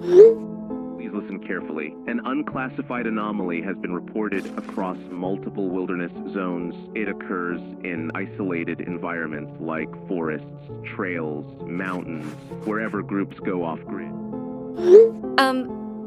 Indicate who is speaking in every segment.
Speaker 1: Please listen carefully. An unclassified anomaly has been reported across multiple wilderness zones. It occurs in isolated environments like forests, trails, mountains, wherever groups go off-grid.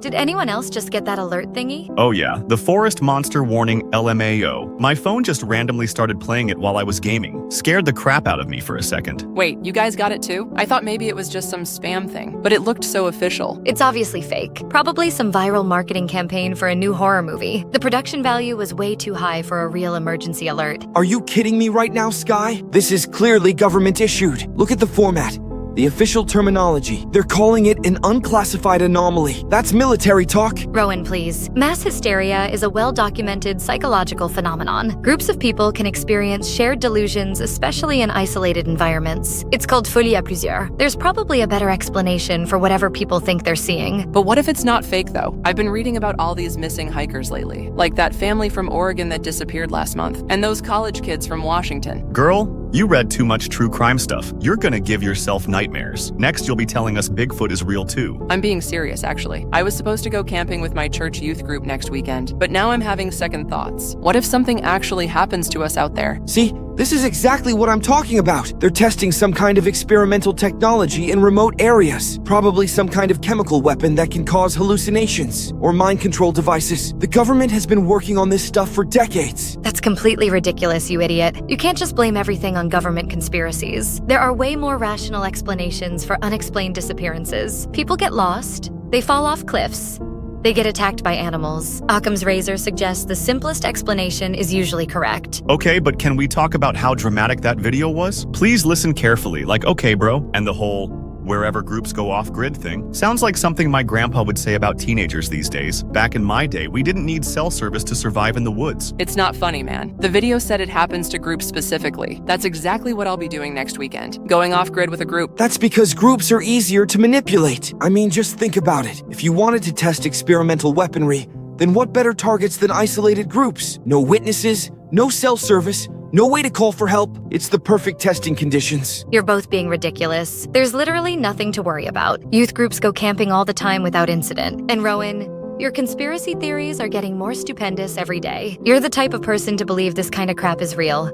Speaker 2: Did anyone else just get that alert thingy?
Speaker 3: Oh yeah, the forest monster warning LMAO. My phone just randomly started playing it while I was gaming. Scared the crap out of me for a second.
Speaker 4: Wait, you guys got it too? I thought maybe it was just some spam thing, but it looked so official.
Speaker 2: It's obviously fake. Probably some viral marketing campaign for a new horror movie. The production value was way too high for a real emergency alert.
Speaker 5: Are you kidding me right now, Sky? This is clearly government issued. Look at the format. The official terminology. They're calling it an unclassified anomaly. That's military talk.
Speaker 2: Rowan, please. Mass hysteria is a well-documented psychological phenomenon. Groups of people can experience shared delusions, especially in isolated environments. It's called folie à plusieurs. There's probably a better explanation for whatever people think they're seeing.
Speaker 4: But what if it's not fake though? I've been reading about all these missing hikers lately, like that family from Oregon that disappeared last month, and those college kids from Washington.
Speaker 3: Girl, you read too much true crime stuff. You're gonna give yourself nightmares. Next, you'll be telling us Bigfoot is real too.
Speaker 4: I'm being serious, actually. I was supposed to go camping with my church youth group next weekend, but now I'm having second thoughts. What if something actually happens to us out there?
Speaker 5: See, this is exactly what I'm talking about. They're testing some kind of experimental technology in remote areas. Probably some kind of chemical weapon that can cause hallucinations or mind control devices. The government has been working on this stuff for decades.
Speaker 2: That's completely ridiculous, you idiot. You can't just blame everything on government conspiracies. There are way more rational explanations for unexplained disappearances. People get lost, they fall off cliffs, they get attacked by animals. Occam's razor suggests the simplest explanation is usually correct.
Speaker 3: Okay, but can we talk about how dramatic that video was? Please listen carefully, like, okay, bro, and the whole wherever groups go off-grid thing. Sounds like something my grandpa would say about teenagers these days. Back in my day, we didn't need cell service to survive in the woods.
Speaker 4: It's not funny, man. The video said it happens to groups specifically. That's exactly what I'll be doing next weekend. Going off-grid with a group.
Speaker 5: That's because groups are easier to manipulate. I mean, just think about it. If you wanted to test experimental weaponry, then what better targets than isolated groups? No witnesses, no cell service, no way to call for help. It's the perfect testing conditions.
Speaker 2: You're both being ridiculous. There's literally nothing to worry about. Youth groups go camping all the time without incident. And Rowan, your conspiracy theories are getting more stupendous every day. You're the type of person to believe this kind of crap is real.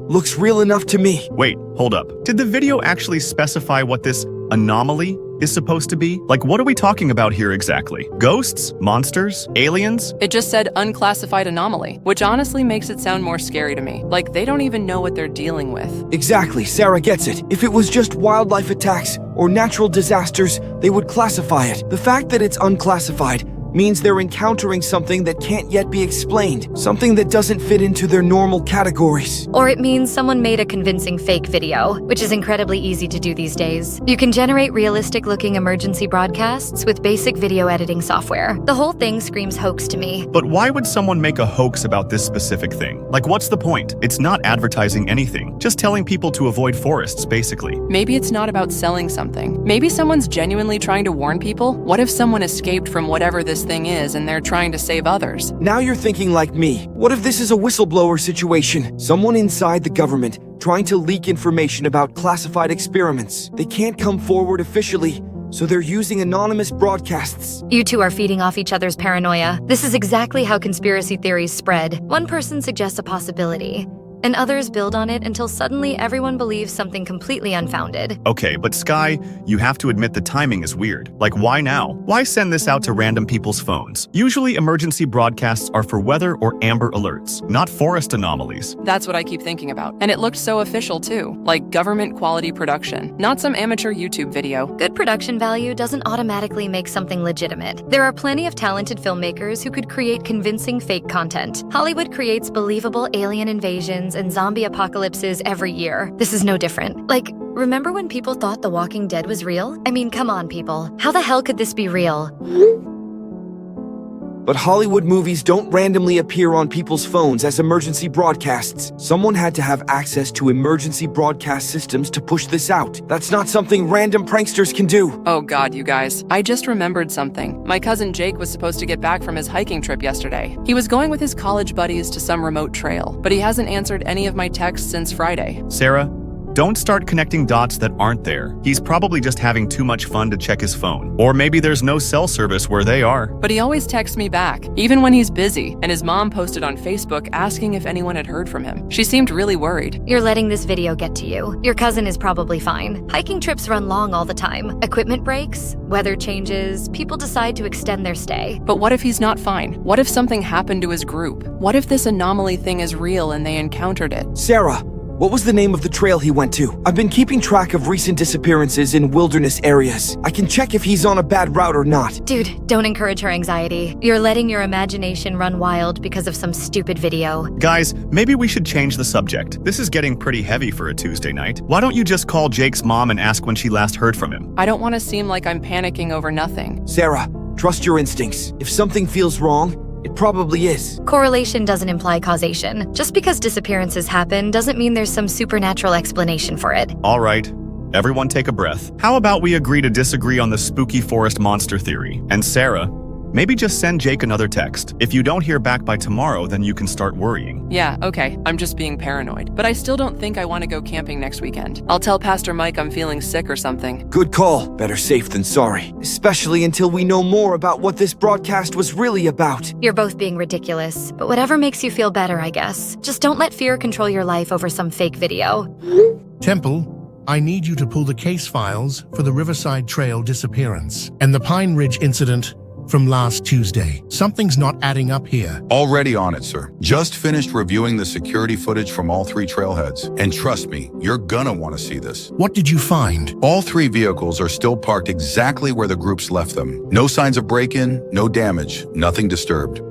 Speaker 5: Looks real enough to me.
Speaker 3: Wait, hold up. Did the video actually specify what this anomaly is supposed to be? Like, what are we talking about here exactly? Ghosts? Monsters? Aliens?
Speaker 4: It just said unclassified anomaly, which honestly makes it sound more scary to me. Like they don't even know what they're dealing with.
Speaker 5: Exactly, Sarah gets it. If it was just wildlife attacks or natural disasters, they would classify it. The fact that it's unclassified means they're encountering something that can't yet be explained, something that doesn't fit into their normal categories.
Speaker 2: Or it means someone made a convincing fake video, which is incredibly easy to do these days. You can generate realistic-looking emergency broadcasts with basic video editing software. The whole thing screams hoax to me.
Speaker 3: But why would someone make a hoax about this specific thing? Like, what's the point? It's not advertising anything, just telling people to avoid forests, basically.
Speaker 4: Maybe it's not about selling something. Maybe someone's genuinely trying to warn people. What if someone escaped from whatever this thing is and they're trying to save others?
Speaker 5: Now you're thinking like me. What if this is a whistleblower situation? Someone inside the government trying to leak information about classified experiments. They can't come forward officially, so they're using anonymous broadcasts.
Speaker 2: You two are feeding off each other's paranoia. This is exactly how conspiracy theories spread. One person suggests a possibility, and others build on it until suddenly everyone believes something completely unfounded.
Speaker 3: Okay, but Sky, you have to admit the timing is weird. Like, why now? Why send this out to random people's phones? Usually emergency broadcasts are for weather or amber alerts, not forest anomalies.
Speaker 4: That's what I keep thinking about. And it looked so official too, like government quality production, not some amateur YouTube video.
Speaker 2: Good production value doesn't automatically make something legitimate. There are plenty of talented filmmakers who could create convincing fake content. Hollywood creates believable alien invasions and zombie apocalypses every year. This is no different. Like, remember when people thought The Walking Dead was real? I mean, come on, people. How the hell could this be real?
Speaker 5: But Hollywood movies don't randomly appear on people's phones as emergency broadcasts. Someone had to have access to emergency broadcast systems to push this out. That's not something random pranksters can do.
Speaker 4: Oh God, you guys. I just remembered something. My cousin Jake was supposed to get back from his hiking trip yesterday. He was going with his college buddies to some remote trail, but he hasn't answered any of my texts since Friday.
Speaker 3: Sarah, Don't start connecting dots that aren't there. He's probably just having too much fun to check his phone. Or maybe there's no cell service where they are.
Speaker 4: But he always texts me back, even when he's busy, and his mom posted on Facebook asking if anyone had heard from him. She seemed really worried.
Speaker 2: You're letting this video get to you. Your cousin is probably fine. Hiking trips run long all the time. Equipment breaks, weather changes, people decide to extend their stay.
Speaker 4: But what if he's not fine? What if something happened to his group? What if this anomaly thing is real and they encountered it?
Speaker 5: Sarah, what was the name of the trail he went to? I've been keeping track of recent disappearances in wilderness areas. I can check if he's on a bad route or not.
Speaker 2: Dude, don't encourage her anxiety. You're letting your imagination run wild because of some stupid video.
Speaker 3: Guys, maybe we should change the subject. This is getting pretty heavy for a Tuesday night. Why don't you just call Jake's mom and ask when she last heard from him?
Speaker 4: I don't want to seem like I'm panicking over nothing.
Speaker 5: Sarah, trust your instincts. If something feels wrong, it probably is.
Speaker 2: Correlation doesn't imply causation. Just because disappearances happen doesn't mean there's some supernatural explanation for it.
Speaker 3: All right, everyone take a breath. How about we agree to disagree on the spooky forest monster theory? And Sarah, maybe just send Jake another text. If you don't hear back by tomorrow, then you can start worrying.
Speaker 4: Yeah, okay, I'm just being paranoid. But I still don't think I want to go camping next weekend. I'll tell Pastor Mike I'm feeling sick or something.
Speaker 5: Good call. Better safe than sorry. Especially until we know more about what this broadcast was really about.
Speaker 2: You're both being ridiculous, but whatever makes you feel better, I guess. Just don't let fear control your life over some fake video.
Speaker 6: Temple, I need you to pull the case files for the Riverside Trail disappearance and the Pine Ridge incident from last Tuesday. Something's not adding up here.
Speaker 7: Already on it, sir. Just finished reviewing the security footage from all three trailheads. And trust me, you're gonna want to see this.
Speaker 6: What did you find?
Speaker 7: All three vehicles are still parked exactly where the groups left them. No signs of break-in, no damage, nothing disturbed.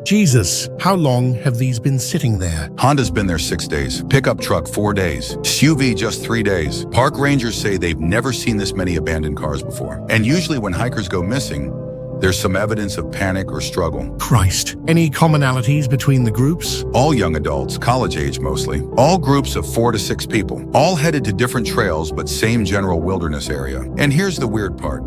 Speaker 6: Jesus, how long have these been sitting there?
Speaker 7: Honda's been there 6 days. Pickup truck 4 days. SUV just 3 days. Park rangers say they've never seen this many abandoned cars before. And usually when hikers go missing, there's some evidence of panic or struggle.
Speaker 6: Christ. Any commonalities between the groups?
Speaker 7: All young adults, college age mostly. All groups of 4 to 6 people. All headed to different trails but same general wilderness area. And here's the weird part.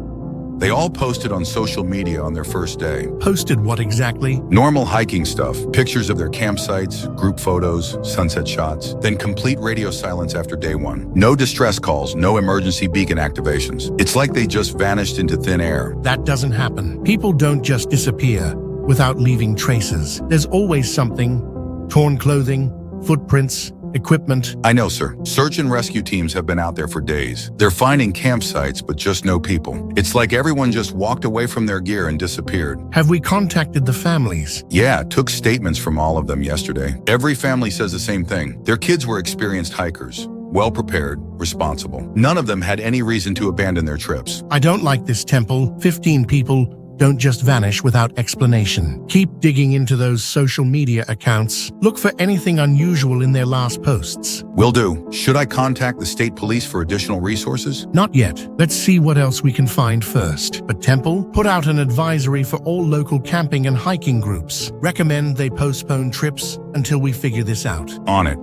Speaker 7: They all posted on social media on their first day.
Speaker 6: Posted what exactly?
Speaker 7: Normal hiking stuff, pictures of their campsites, group photos, sunset shots, then complete radio silence after day 1. No distress calls, no emergency beacon activations. It's like they just vanished into thin air.
Speaker 6: That doesn't happen. People don't just disappear without leaving traces. There's always something. Torn clothing, footprints, equipment.
Speaker 7: I know, sir. Search and rescue teams have been out there for days. They're finding campsites, but just no people. It's like everyone just walked away from their gear and disappeared.
Speaker 6: Have we contacted the families?
Speaker 7: Yeah, took statements from all of them yesterday. Every family says the same thing. Their kids were experienced hikers. Well-prepared, responsible. None of them had any reason to abandon their trips.
Speaker 6: I don't like this, Temple. 15 people don't just vanish without explanation. Keep digging into those social media accounts. Look for anything unusual in their last posts.
Speaker 7: Will do. Should I contact the state police for additional resources?
Speaker 6: Not yet. Let's see what else we can find first. But Temple, put out an advisory for all local camping and hiking groups. Recommend they postpone trips until we figure this out.
Speaker 7: On it.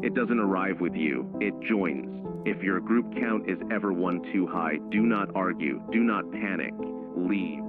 Speaker 1: It doesn't arrive with you, it joins. If your group count is ever one too high, do not argue, do not panic, leave.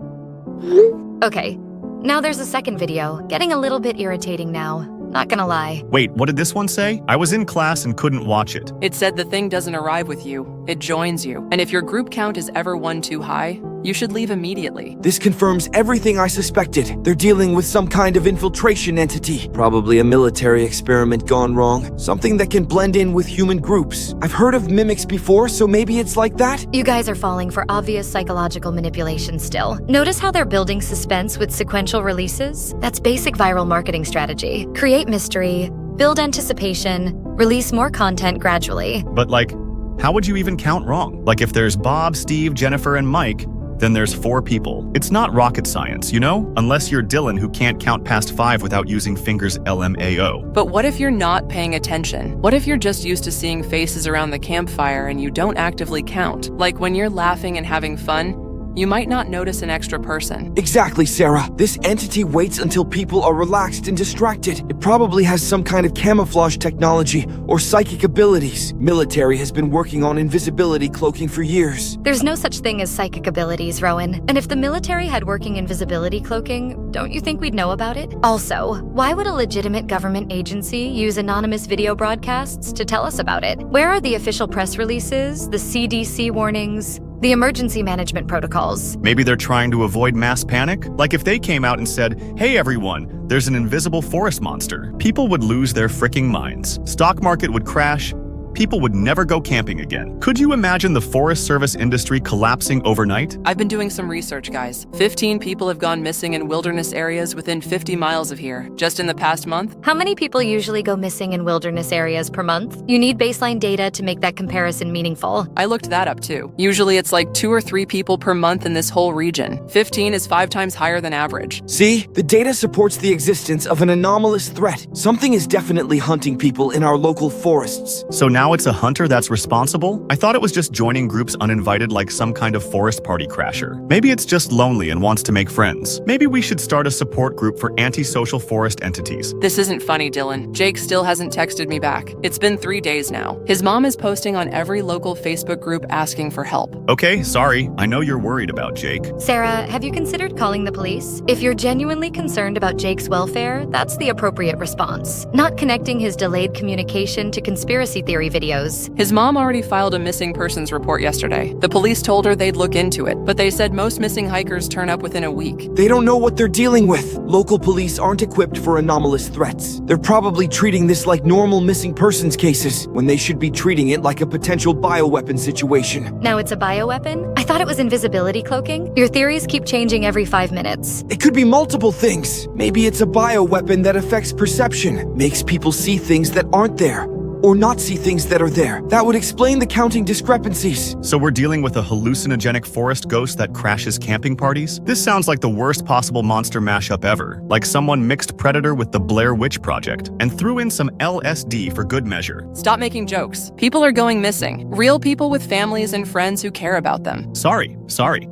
Speaker 2: Okay, now there's a second video. Getting a little bit irritating now. Not gonna lie.
Speaker 3: Wait, what did this one say? I was in class and couldn't watch it.
Speaker 4: It said the thing doesn't arrive with you, it joins you. And if your group count is ever one too high, you should leave immediately.
Speaker 5: This confirms everything I suspected. They're dealing with some kind of infiltration entity. Probably a military experiment gone wrong. Something that can blend in with human groups. I've heard of mimics before, so maybe it's like that?
Speaker 2: You guys are falling for obvious psychological manipulation still. Notice how they're building suspense with sequential releases? That's basic viral marketing strategy. Create mystery, build anticipation, release more content gradually.
Speaker 3: But like, how would you even count wrong? Like if there's Bob, Steve, Jennifer, and Mike, then there's 4 people. It's not rocket science, you know? Unless you're Dylan who can't count past 5 without using fingers LMAO.
Speaker 4: But what if you're not paying attention? What if you're just used to seeing faces around the campfire and you don't actively count? Like when you're laughing and having fun, You might not notice an extra person.
Speaker 5: Exactly, Sarah. This entity waits until people are relaxed and distracted. It probably has some kind of camouflage technology or psychic abilities. Military has been working on invisibility cloaking for years.
Speaker 2: There's no such thing as psychic abilities, Rowan. And if the military had working invisibility cloaking, don't you think we'd know about it? Also, why would a legitimate government agency use anonymous video broadcasts to tell us about it? Where are the official press releases, the CDC warnings, the emergency management protocols?
Speaker 3: Maybe they're trying to avoid mass panic? Like if they came out and said, "Hey everyone, there's an invisible forest monster," people would lose their freaking minds. Stock market would crash. People would never go camping again. Could you imagine the Forest Service industry collapsing overnight?
Speaker 4: I've been doing some research, guys. 15 people have gone missing in wilderness areas within 50 miles of here, just in the past month.
Speaker 2: How many people usually go missing in wilderness areas per month? You need baseline data to make that comparison meaningful.
Speaker 4: I looked that up too. Usually it's like 2 or 3 people per month in this whole region. 15 is 5 times higher than average.
Speaker 5: See? The data supports the existence of an anomalous threat. Something is definitely hunting people in our local forests.
Speaker 3: So now it's a hunter that's responsible? I thought it was just joining groups uninvited like some kind of forest party crasher. Maybe it's just lonely and wants to make friends. Maybe we should start a support group for antisocial forest entities.
Speaker 4: This isn't funny, Dylan. Jake still hasn't texted me back. It's been 3 days now. His mom is posting on every local Facebook group asking for help.
Speaker 3: Okay, sorry. I know you're worried about Jake.
Speaker 2: Sarah, have you considered calling the police? If you're genuinely concerned about Jake's welfare, that's the appropriate response. Not connecting his delayed communication to conspiracy theory videos.
Speaker 4: His mom already filed a missing persons report yesterday. The police told her they'd look into it, but they said most missing hikers turn up within a week.
Speaker 5: They don't know what they're dealing with. Local police aren't equipped for anomalous threats. They're probably treating this like normal missing persons cases, when they should be treating it like a potential bioweapon situation.
Speaker 2: Now it's a bioweapon? I thought it was invisibility cloaking. Your theories keep changing every 5 minutes.
Speaker 5: It could be multiple things. Maybe it's a bioweapon that affects perception, makes people see things that aren't there, or not see things that are there. That would explain the counting discrepancies.
Speaker 3: So we're dealing with a hallucinogenic forest ghost that crashes camping parties? This sounds like the worst possible monster mashup ever. Like someone mixed Predator with the Blair Witch Project and threw in some LSD for good measure.
Speaker 4: Stop making jokes. People are going missing. Real people with families and friends who care about them.
Speaker 3: Sorry.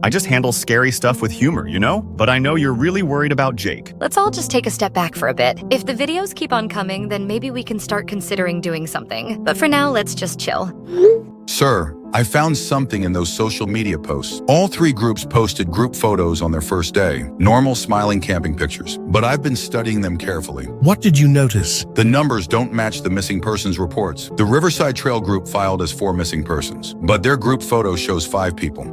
Speaker 3: I just handle scary stuff with humor, you know? But I know you're really worried about Jake.
Speaker 2: Let's all just take a step back for a bit. If the videos keep on coming, then maybe we can start considering doing something. But for now, let's just chill.
Speaker 7: Sir, I found something in those social media posts. All 3 groups posted group photos on their first day. Normal smiling camping pictures. But I've been studying them carefully.
Speaker 6: What did you notice?
Speaker 7: The numbers don't match the missing persons reports. The Riverside Trail group filed as 4 missing persons, but their group photo shows 5 people.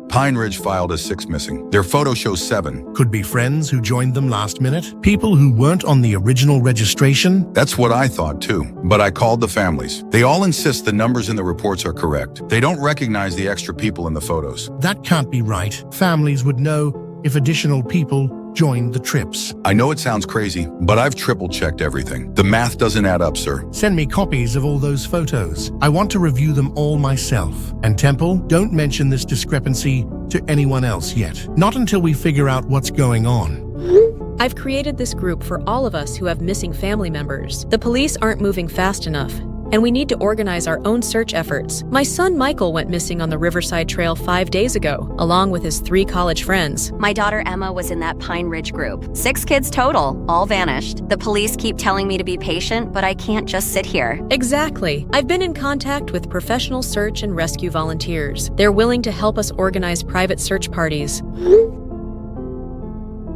Speaker 7: Pine Ridge filed as 6 missing. Their photo shows 7.
Speaker 6: Could be friends who joined them last minute? People who weren't on the original registration?
Speaker 7: That's what I thought too, but I called the families. They all insist the numbers in the reports are correct. They don't recognize the extra people in the photos.
Speaker 6: That can't be right. Families would know if additional people joined the trips.
Speaker 7: I know it sounds crazy, but I've triple-checked everything. The math doesn't add up, sir.
Speaker 6: Send me copies of all those photos. I want to review them all myself. And Temple, don't mention this discrepancy to anyone else yet. Not until we figure out what's going on.
Speaker 8: I've created this group for all of us who have missing family members. The police aren't moving fast enough, and we need to organize our own search efforts. My son Michael went missing on the Riverside Trail 5 days ago, along with his 3 college friends.
Speaker 9: My daughter Emma was in that Pine Ridge group. 6 kids total, all vanished. The police keep telling me to be patient, but I can't just sit here.
Speaker 8: Exactly. I've been in contact with professional search and rescue volunteers. They're willing to help us organize private search parties.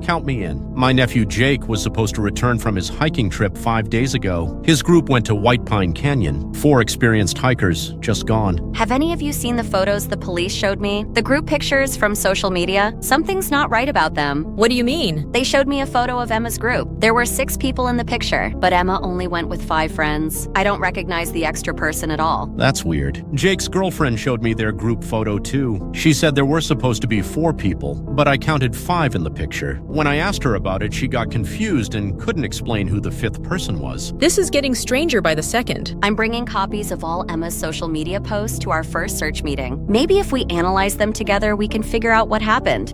Speaker 10: Count me in. My nephew Jake was supposed to return from his hiking trip 5 days ago. His group went to White Pine Canyon. 4 experienced hikers, just gone.
Speaker 9: Have any of you seen the photos the police showed me? The group pictures from social media? Something's not right about them.
Speaker 8: What do you mean?
Speaker 9: They showed me a photo of Emma's group. There were 6 people in the picture, but Emma only went with 5 friends. I don't recognize the extra person at all.
Speaker 10: That's weird. Jake's girlfriend showed me their group photo too. She said there were supposed to be 4 people, but I counted 5 in the picture. When I asked her about it, she got confused and couldn't explain who the 5th person was.
Speaker 8: This is getting stranger by the second.
Speaker 9: I'm bringing copies of all Emma's social media posts to our first search meeting. Maybe if we analyze them together, we can figure out what happened.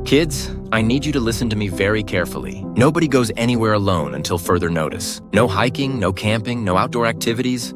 Speaker 11: Kids, I need you to listen to me very carefully. Nobody goes anywhere alone until further notice. No hiking, no camping, no outdoor activities.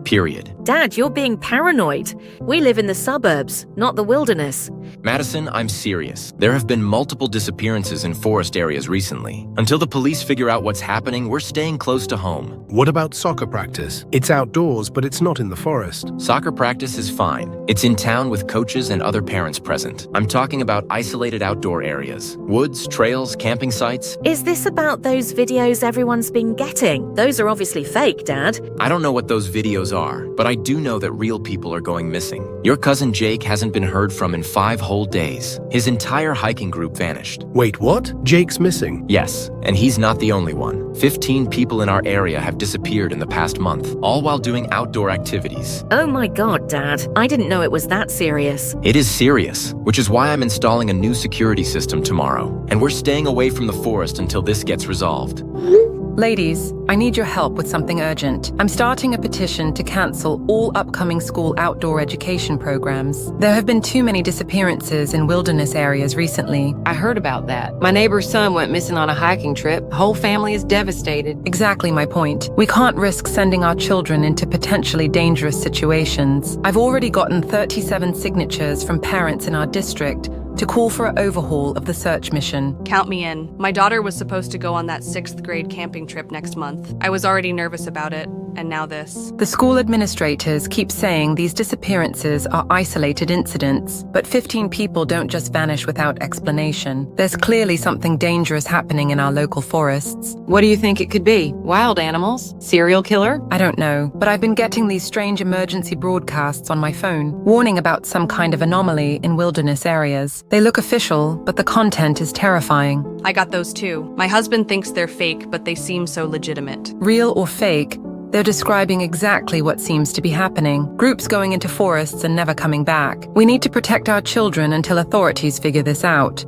Speaker 11: period.
Speaker 12: Dad, you're being paranoid. We live in the suburbs, not the wilderness.
Speaker 11: Madison, I'm serious. There have been multiple disappearances in forest areas recently. Until the police figure out what's happening, we're staying close to home.
Speaker 13: What about soccer practice? It's outdoors, but it's not in the forest.
Speaker 11: Soccer practice is fine. It's in town with coaches and other parents present. I'm talking about isolated outdoor areas. Woods, trails, camping sites.
Speaker 12: Is this about those videos everyone's been getting? Those are obviously fake, Dad.
Speaker 11: I don't know what those videos are, but I do know that real people are going missing. Your cousin Jake hasn't been heard from in 5 whole days. His entire hiking group vanished.
Speaker 13: Wait, what? Jake's missing?
Speaker 11: Yes, and he's not the only one. 15 people in our area have disappeared in the past month, all while doing outdoor activities.
Speaker 12: Oh my God, Dad. I didn't know it was that serious.
Speaker 11: It is serious, which is why I'm installing a new security system tomorrow, and we're staying away from the forest until this gets resolved.
Speaker 4: Ladies, I need your help with something urgent. I'm starting a petition to cancel all upcoming school outdoor education programs. There have been too many disappearances in wilderness areas recently.
Speaker 14: I heard about that. My neighbor's son went missing on a hiking trip. The whole family is devastated.
Speaker 4: Exactly my point. We can't risk sending our children into potentially dangerous situations. I've already gotten 37 signatures from parents in our district to call for an overhaul of the search mission.
Speaker 15: Count me in. My daughter was supposed to go on that 6th grade camping trip next month. I was already nervous about it, and now this.
Speaker 4: The school administrators keep saying these disappearances are isolated incidents, but 15 people don't just vanish without explanation. There's clearly something dangerous happening in our local forests.
Speaker 14: What do you think it could be? Wild animals? Serial killer?
Speaker 4: I don't know, but I've been getting these strange emergency broadcasts on my phone, warning about some kind of anomaly in wilderness areas. They look official, but the content is terrifying.
Speaker 15: I got those too. My husband thinks they're fake, but they seem so legitimate.
Speaker 4: Real or fake, they're describing exactly what seems to be happening. Groups going into forests and never coming back. We need to protect our children until authorities figure this out.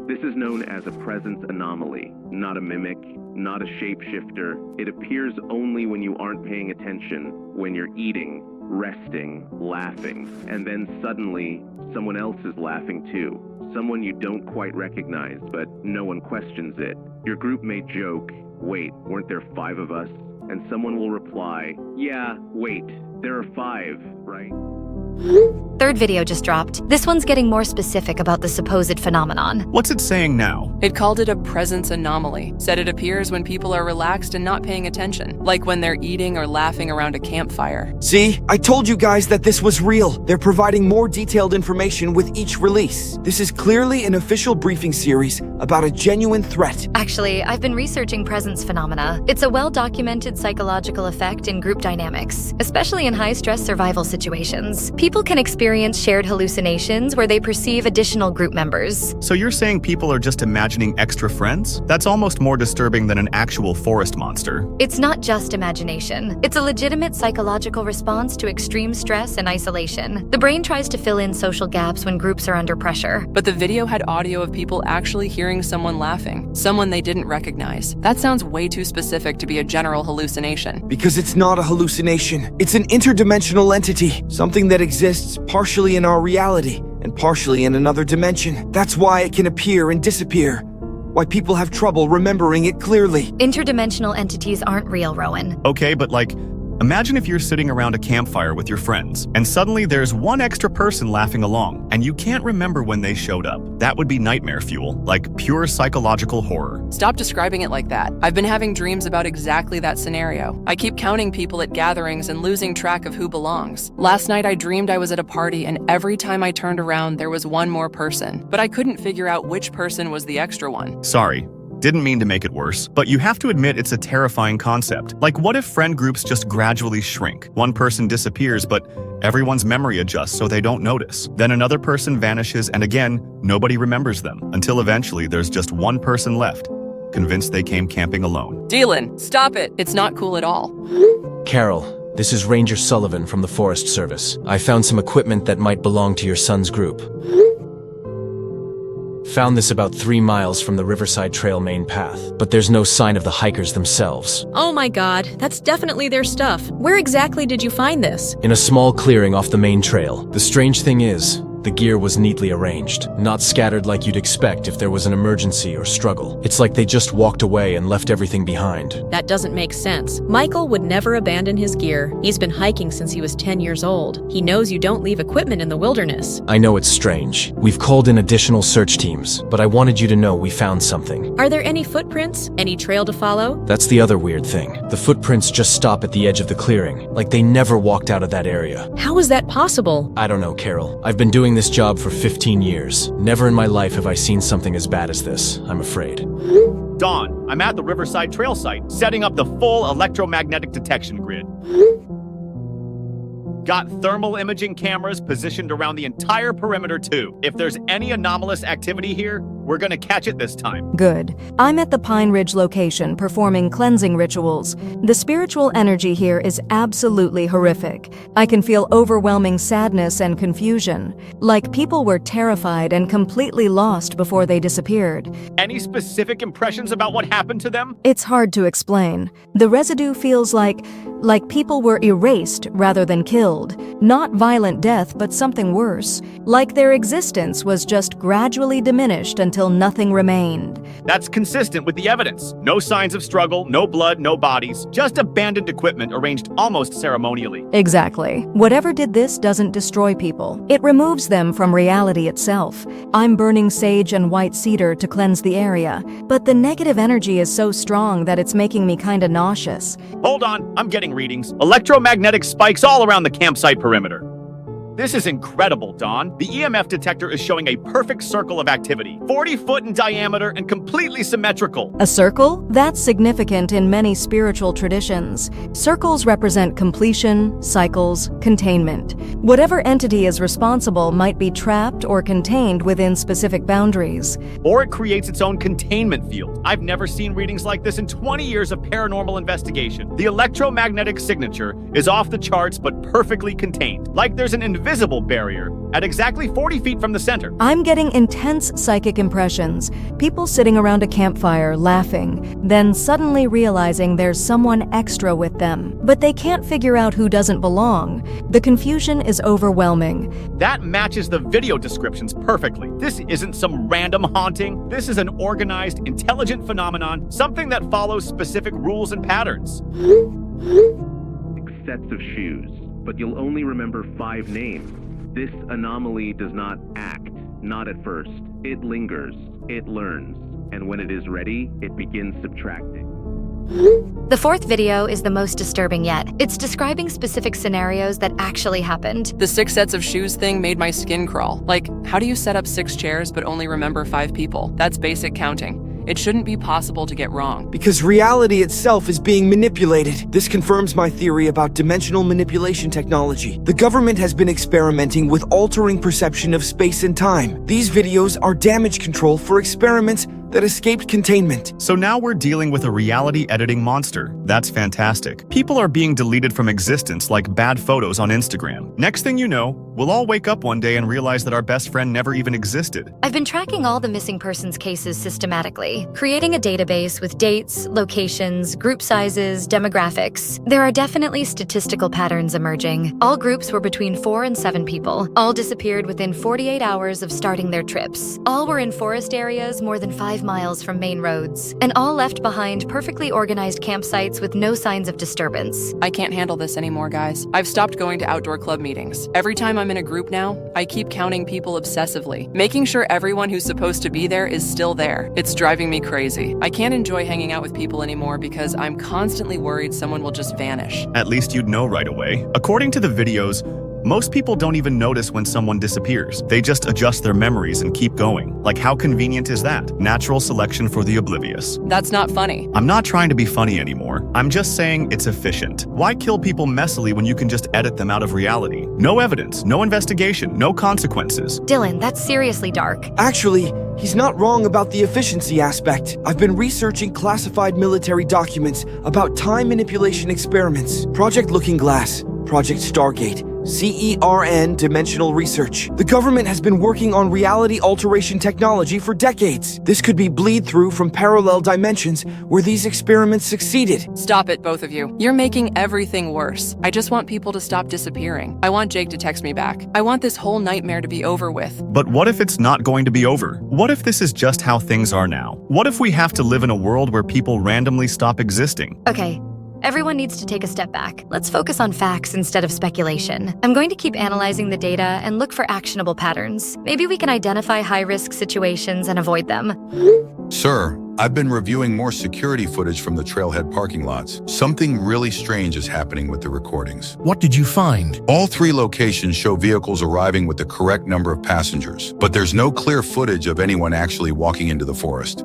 Speaker 1: This is known as a presence anomaly, not a mimic, not a shapeshifter. It appears only when you aren't paying attention, when you're eating, resting, laughing, and then suddenly someone else is laughing too. Someone you don't quite recognize, but no one questions it. Your group may joke, "Wait, weren't there 5 of us?" And someone will reply, "Yeah, wait, there are 5, right?"
Speaker 2: Third video just dropped. This one's getting more specific about the supposed phenomenon.
Speaker 3: What's it saying now?
Speaker 4: It called it a presence anomaly. Said it appears when people are relaxed and not paying attention, like when they're eating or laughing around a campfire.
Speaker 5: See? I told you guys that this was real. They're providing more detailed information with each release. This is clearly an official briefing series about a genuine threat.
Speaker 2: Actually, I've been researching presence phenomena. It's a well-documented psychological effect in group dynamics, especially in high-stress survival situations. People can experience shared hallucinations where they perceive additional group members.
Speaker 3: So you're saying people are just imagining extra friends? That's almost more disturbing than an actual forest monster.
Speaker 2: It's not just imagination. It's a legitimate psychological response to extreme stress and isolation. The brain tries to fill in social gaps when groups are under pressure.
Speaker 4: But the video had audio of people actually hearing someone laughing, someone they didn't recognize. That sounds way too specific to be a general hallucination.
Speaker 5: Because it's not a hallucination. It's an interdimensional entity, something that exists partially in our reality and partially in another dimension. That's why it can appear and disappear. Why people have trouble remembering it clearly.
Speaker 2: Interdimensional entities aren't real, Rowan.
Speaker 3: Okay, but imagine if you're sitting around a campfire with your friends, and suddenly there's one extra person laughing along, and you can't remember when they showed up. That would be nightmare fuel, like pure psychological horror.
Speaker 4: Stop describing it like that. I've been having dreams about exactly that scenario. I keep counting people at gatherings and losing track of who belongs. Last night I dreamed I was at a party, and every time I turned around there was one more person, but I couldn't figure out which person was the extra one.
Speaker 3: Sorry. Didn't mean to make it worse, but you have to admit it's a terrifying concept. Like, what if friend groups just gradually shrink? One person disappears, but everyone's memory adjusts so they don't notice. Then another person vanishes, and again, nobody remembers them, until eventually there's just one person left, convinced they came camping alone.
Speaker 4: Dylan, stop it. It's not cool at all.
Speaker 16: Carol, this is Ranger Sullivan from the Forest Service. I found some equipment that might belong to your son's group. Found this about 3 miles from the Riverside Trail main path, but there's no sign of the hikers themselves.
Speaker 8: Oh my God, that's definitely their stuff. Where exactly did you find this?
Speaker 16: In a small clearing off the main trail. The strange thing is, The gear was neatly arranged, not scattered like you'd expect if there was an emergency or struggle. It's like they just walked away and left everything behind.
Speaker 8: That doesn't make sense. Michael would never abandon his gear. He's been hiking since he was 10 years old. He knows you don't leave equipment in the wilderness.
Speaker 16: I know it's strange. We've called in additional search teams, but I wanted you to know we found something.
Speaker 8: Are there any footprints? Any trail to follow?
Speaker 16: That's the other weird thing. The footprints just stop at the edge of the clearing, like they never walked out of that area.
Speaker 8: How is that possible?
Speaker 16: I don't know, Carol. I've been doing this job for 15 years. Never in my life have I seen something as bad as this, I'm afraid.
Speaker 3: Dawn, I'm at the Riverside Trail site, setting up the full electromagnetic detection grid. Got thermal imaging cameras positioned around the entire perimeter too. If there's any anomalous activity here, we're gonna catch it this time.
Speaker 17: Good. I'm at the Pine Ridge location performing cleansing rituals. The spiritual energy here is absolutely horrific. I can feel overwhelming sadness and confusion, like people were terrified and completely lost before they disappeared.
Speaker 3: Any specific impressions about what happened to them?
Speaker 17: It's hard to explain. The residue feels like people were erased rather than killed. Not violent death, but something worse. Like their existence was just gradually diminished until nothing remained.
Speaker 3: That's consistent with the evidence. No signs of struggle, no blood, no bodies, just abandoned equipment arranged almost ceremonially.
Speaker 17: Exactly. Whatever did this doesn't destroy people. It removes them from reality itself. I'm burning sage and white cedar to cleanse the area, but the negative energy is so strong that it's making me kinda nauseous.
Speaker 3: Hold on, I'm getting readings. Electromagnetic spikes all around the campsite perimeter. This is incredible, Dawn. The EMF detector is showing a perfect circle of activity, 40 foot in diameter and completely symmetrical.
Speaker 17: A circle? That's significant in many spiritual traditions. Circles represent completion, cycles, containment. Whatever entity is responsible might be trapped or contained within specific boundaries.
Speaker 3: Or it creates its own containment field. I've never seen readings like this in 20 years of paranormal investigation. The electromagnetic signature is off the charts but perfectly contained, like there's an invisible barrier at exactly 40 feet from the center.
Speaker 17: I'm getting intense psychic impressions. People sitting around a campfire laughing, then suddenly realizing there's someone extra with them. But they can't figure out who doesn't belong. The confusion is overwhelming.
Speaker 3: That matches the video descriptions perfectly. This isn't some random haunting. This is an organized, intelligent phenomenon, something that follows specific rules and patterns.
Speaker 1: Sets of shoes, but you'll only remember 5 names. This anomaly does not act, not at first. It lingers, it learns, and when it is ready, it begins subtracting.
Speaker 2: The fourth video is the most disturbing yet. It's describing specific scenarios that actually happened.
Speaker 4: The 6 sets of shoes thing made my skin crawl. Like, how do you set up 6 chairs but only remember 5 people? That's basic counting. It shouldn't be possible to get wrong.
Speaker 5: Because reality itself is being manipulated. This confirms my theory about dimensional manipulation technology. The government has been experimenting with altering perception of space and time. These videos are damage control for experiments that escaped containment.
Speaker 3: So now we're dealing with a reality editing monster. That's fantastic. People are being deleted from existence like bad photos on Instagram. Next thing you know, we'll all wake up one day and realize that our best friend never even existed.
Speaker 2: I've been tracking all the missing persons cases systematically, creating a database with dates, locations, group sizes, demographics. There are definitely statistical patterns emerging. All groups were between 4 and 7 people. All disappeared within 48 hours of starting their trips. All were in forest areas more than 5 miles from main roads, and all left behind perfectly organized campsites with no signs of disturbance.
Speaker 4: I can't handle this anymore, guys. I've stopped going to outdoor club meetings. Every time I'm in a group now, I keep counting people obsessively, making sure everyone who's supposed to be there is still there. It's driving me crazy. I can't enjoy hanging out with people anymore because I'm constantly worried someone will just vanish.
Speaker 3: At least you'd know right away. According to the videos, most people don't even notice when someone disappears. They just adjust their memories and keep going. Like, how convenient is that? Natural selection for the oblivious.
Speaker 4: That's not funny.
Speaker 3: I'm not trying to be funny anymore. I'm just saying it's efficient. Why kill people messily when you can just edit them out of reality? No evidence, no investigation, no consequences.
Speaker 2: Dylan, that's seriously dark.
Speaker 5: Actually, he's not wrong about the efficiency aspect. I've been researching classified military documents about time manipulation experiments. Project Looking Glass, Project Stargate, CERN Dimensional Research. The government has been working on reality alteration technology for decades. This could be bleed-through from parallel dimensions where these experiments succeeded.
Speaker 4: Stop it, both of you. You're making everything worse. I just want people to stop disappearing. I want Jake to text me back. I want this whole nightmare to be over with.
Speaker 3: But what if it's not going to be over? What if this is just how things are now? What if we have to live in a world where people randomly stop existing?
Speaker 2: Okay. Everyone needs to take a step back. Let's focus on facts instead of speculation. I'm going to keep analyzing the data and look for actionable patterns. Maybe we can identify high-risk situations and avoid them.
Speaker 7: Sir, I've been reviewing more security footage from the trailhead parking lots. Something really strange is happening with the recordings.
Speaker 6: What did you find?
Speaker 7: All 3 locations show vehicles arriving with the correct number of passengers, but there's no clear footage of anyone actually walking into the forest.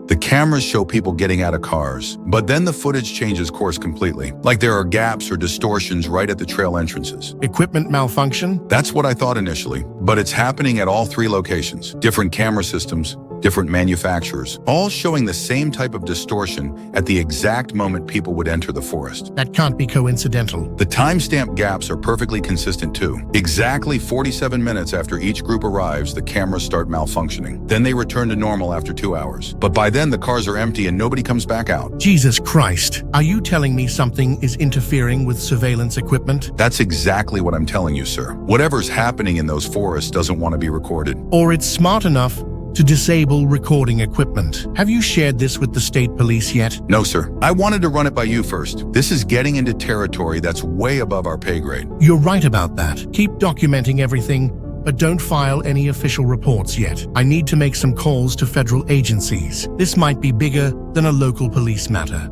Speaker 7: The cameras show people getting out of cars, but then the footage changes course completely, like there are gaps or distortions right at the trail entrances.
Speaker 6: Equipment malfunction?
Speaker 7: That's what I thought initially, but it's happening at all 3 locations. Different camera systems, different manufacturers, all showing the same type of distortion at the exact moment people would enter the forest.
Speaker 6: That can't be coincidental.
Speaker 7: The timestamp gaps are perfectly consistent too. Exactly 47 minutes after each group arrives, the cameras start malfunctioning. Then they return to normal after 2 hours. But by then the cars are empty and nobody comes back out.
Speaker 6: Jesus Christ. Are you telling me something is interfering with surveillance equipment?
Speaker 7: That's exactly what I'm telling you, sir. Whatever's happening in those forests doesn't want to be recorded.
Speaker 6: Or it's smart enough to disable recording equipment. Have you shared this with the state police yet?
Speaker 7: No, sir. I wanted to run it by you first. This is getting into territory that's way above our pay grade.
Speaker 6: You're right about that. Keep documenting everything, but don't file any official reports yet. I need to make some calls to federal agencies. This might be bigger than a local police matter.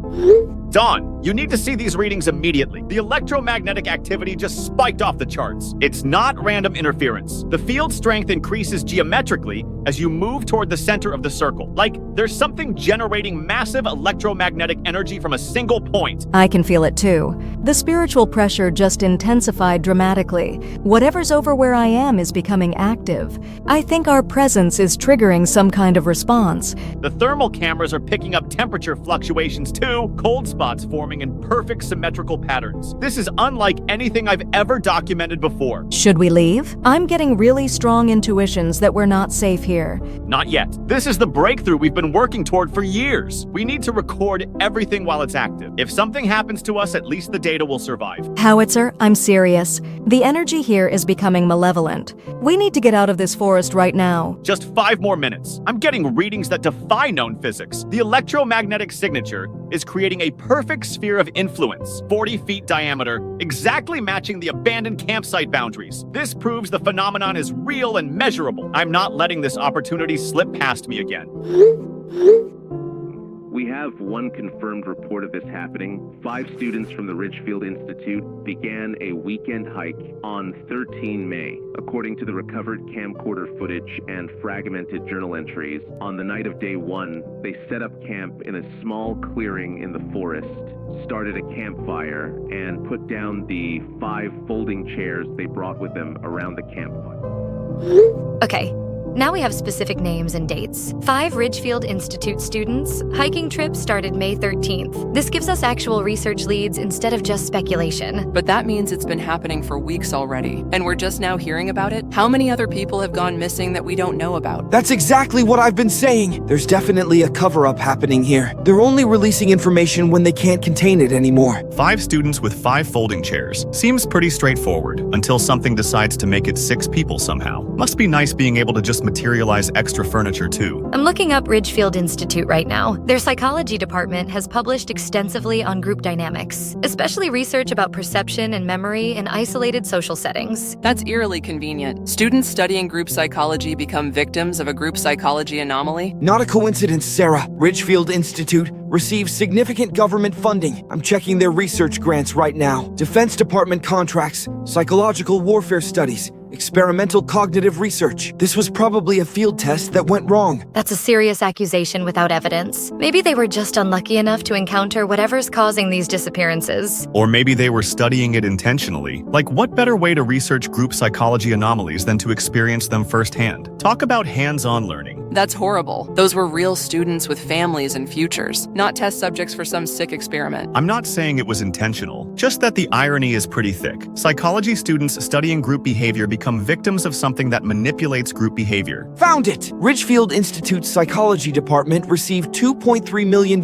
Speaker 18: Dawn, you need to see these readings immediately. The electromagnetic activity just spiked off the charts. It's not random interference. The field strength increases geometrically as you move toward the center of the circle. Like, there's something generating massive electromagnetic energy from a single point.
Speaker 17: I can feel it too. The spiritual pressure just intensified dramatically. Whatever's over where I am is becoming active. I think our presence is triggering some kind of response.
Speaker 18: The thermal cameras are picking up temperature fluctuations too, cold spots forming in perfect symmetrical patterns. This is unlike anything I've ever documented before.
Speaker 17: Should we leave? I'm getting really strong intuitions that we're not safe here.
Speaker 18: Not yet. This is the breakthrough we've been working toward for years. We need to record everything while it's active. If something happens to us, at least the data will survive.
Speaker 17: Howitzer, I'm serious. The energy here is becoming malevolent. We need to get out of this forest right now.
Speaker 18: Just 5 more minutes. I'm getting readings that defy known physics. The electromagnetic signature is creating a perfect sphere of influence, 40 feet diameter, exactly matching the abandoned campsite boundaries. This proves the phenomenon is real and measurable. I'm not letting this opportunity slip past me again.
Speaker 1: We have one confirmed report of this happening. 5 students from the Ridgefield Institute began a weekend hike on 13 May. According to the recovered camcorder footage and fragmented journal entries, on the night of day 1, they set up camp in a small clearing in the forest, started a campfire, and put down the 5 folding chairs they brought with them around the campfire.
Speaker 2: Okay. Now we have specific names and dates. 5 Ridgefield Institute students. Hiking trip started May 13th. This gives us actual research leads instead of just speculation.
Speaker 4: But that means it's been happening for weeks already, and we're just now hearing about it? How many other people have gone missing that we don't know about?
Speaker 5: That's exactly what I've been saying. There's definitely a cover-up happening here. They're only releasing information when they can't contain it anymore.
Speaker 3: 5 students with 5 folding chairs. Seems pretty straightforward, until something decides to make it 6 people somehow. Must be nice being able to just materialize extra furniture too.
Speaker 2: I'm looking up Ridgefield Institute right now. Their psychology department has published extensively on group dynamics, especially research about perception and memory in isolated social settings.
Speaker 4: That's eerily convenient. Students studying group psychology become victims of a group psychology anomaly?
Speaker 5: Not a coincidence, Sarah. Ridgefield Institute receives significant government funding. I'm checking their research grants right now. Defense Department contracts, psychological warfare studies, experimental cognitive research. This was probably a field test that went wrong.
Speaker 2: That's a serious accusation without evidence. Maybe they were just unlucky enough to encounter whatever's causing these disappearances.
Speaker 3: Or maybe they were studying it intentionally. Like, what better way to research group psychology anomalies than to experience them firsthand? Talk about hands-on learning.
Speaker 4: That's horrible. Those were real students with families and futures, not test subjects for some sick experiment.
Speaker 3: I'm not saying it was intentional, just that the irony is pretty thick. Psychology students studying group behavior become victims of something that manipulates group behavior.
Speaker 5: Found it! Ridgefield Institute's psychology department received $2.3 million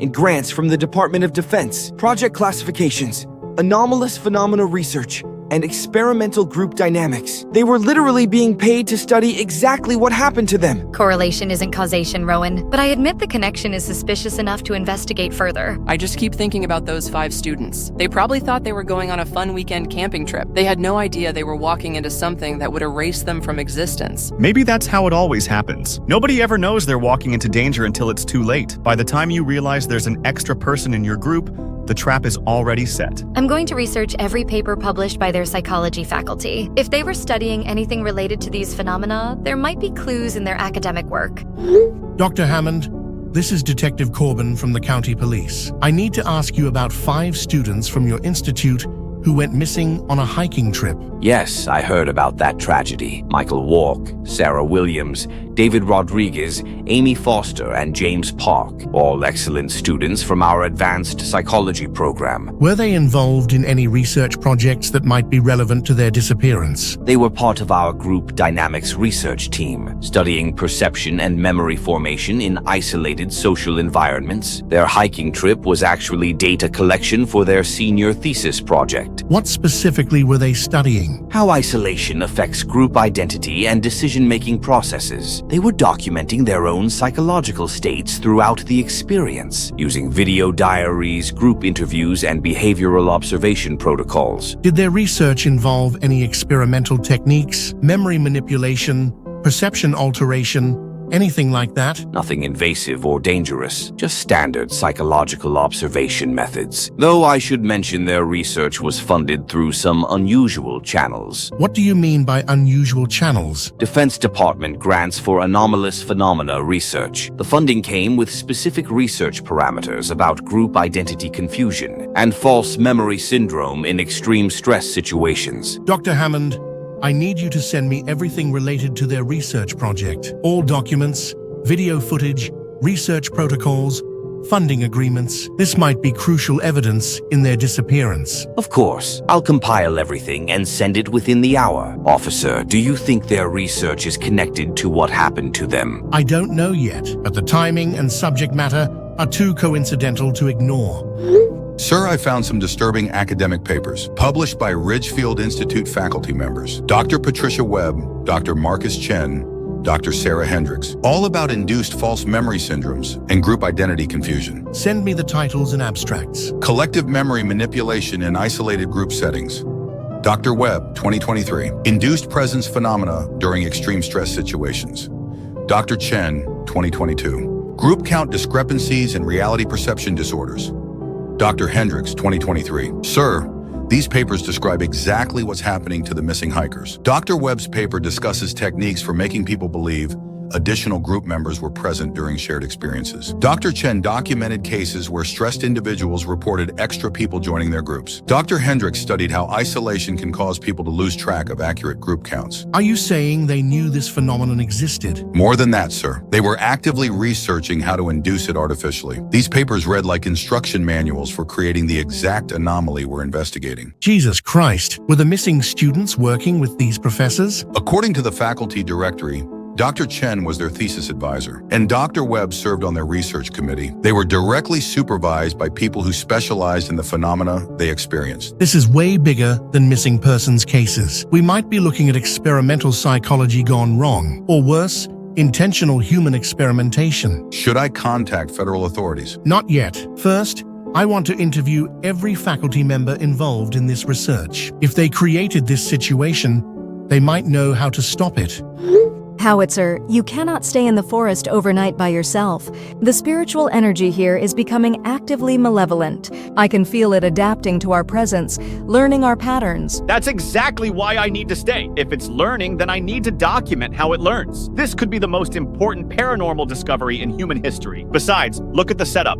Speaker 5: in grants from the Department of Defense, project classifications, anomalous phenomena research, and experimental group dynamics. They were literally being paid to study exactly what happened to them.
Speaker 2: Correlation isn't causation, Rowan, but I admit the connection is suspicious enough to investigate further.
Speaker 4: I just keep thinking about those 5 students. They probably thought they were going on a fun weekend camping trip. They had no idea they were walking into something that would erase them from existence.
Speaker 3: Maybe that's how it always happens. Nobody ever knows they're walking into danger until it's too late. By the time you realize there's an extra person in your group, the trap is already set.
Speaker 2: I'm going to research every paper published by their psychology faculty. If they were studying anything related to these phenomena, there might be clues in their academic work.
Speaker 6: Dr. Hammond, this is Detective Corbin from the County Police. I need to ask you about 5 students from your institute who went missing on a hiking trip.
Speaker 19: Yes, I heard about that tragedy. Michael Walk, Sarah Williams, David Rodriguez, Amy Foster, and James Park, all excellent students from our advanced psychology program.
Speaker 6: Were they involved in any research projects that might be relevant to their disappearance?
Speaker 19: They were part of our group dynamics research team, studying perception and memory formation in isolated social environments. Their hiking trip was actually data collection for their senior thesis project.
Speaker 6: What specifically were they studying?
Speaker 19: How isolation affects group identity and decision-making processes. They were documenting their own psychological states throughout the experience, using video diaries, group interviews, and behavioral observation protocols.
Speaker 6: Did their research involve any experimental techniques, memory manipulation, perception alteration, anything like that?
Speaker 19: Nothing invasive or dangerous, just standard psychological observation methods. Though I should mention their research was funded through some unusual channels.
Speaker 6: What do you mean by unusual channels?
Speaker 19: Defense Department grants for anomalous phenomena research. The funding came with specific research parameters about group identity confusion and false memory syndrome in extreme stress situations.
Speaker 6: Dr. Hammond, I need you to send me everything related to their research project. All documents, video footage, research protocols, funding agreements. This might be crucial evidence in their disappearance.
Speaker 19: Of course, I'll compile everything and send it within the hour. Officer, do you think their research is connected to what happened to them?
Speaker 6: I don't know yet, but the timing and subject matter are too coincidental to ignore.
Speaker 7: Sir, I found some disturbing academic papers published by Ridgefield Institute faculty members. Dr. Patricia Webb, Dr. Marcus Chen, Dr. Sarah Hendricks, all about induced false memory syndromes and group identity confusion.
Speaker 6: Send me the titles and abstracts.
Speaker 7: Collective memory manipulation in isolated group settings. Dr. Webb, 2023. Induced presence phenomena during extreme stress situations. Dr. Chen, 2022. Group count discrepancies and reality perception disorders. Dr. Hendricks, 2023. Sir, these papers describe exactly what's happening to the missing hikers. Dr. Webb's paper discusses techniques for making people believe additional group members were present during shared experiences. Dr. Chen documented cases where stressed individuals reported extra people joining their groups. Dr. Hendricks studied how isolation can cause people to lose track of accurate group counts.
Speaker 6: Are you saying they knew this phenomenon existed?
Speaker 7: More than that, sir. They were actively researching how to induce it artificially. These papers read like instruction manuals for creating the exact anomaly we're investigating.
Speaker 6: Jesus Christ, were the missing students working with these professors?
Speaker 7: According to the faculty directory, Dr. Chen was their thesis advisor, and Dr. Webb served on their research committee. They were directly supervised by people who specialized in the phenomena they experienced.
Speaker 6: This is way bigger than missing persons cases. We might be looking at experimental psychology gone wrong, or worse, intentional human experimentation.
Speaker 7: Should I contact federal authorities?
Speaker 6: Not yet. First, I want to interview every faculty member involved in this research. If they created this situation, they might know how to stop it.
Speaker 17: Howitzer, you cannot stay in the forest overnight by yourself. The spiritual energy here is becoming actively malevolent. I can feel it adapting to our presence, learning our patterns.
Speaker 18: That's exactly why I need to stay. If it's learning, then I need to document how it learns. This could be the most important paranormal discovery in human history. Besides, look at the setup.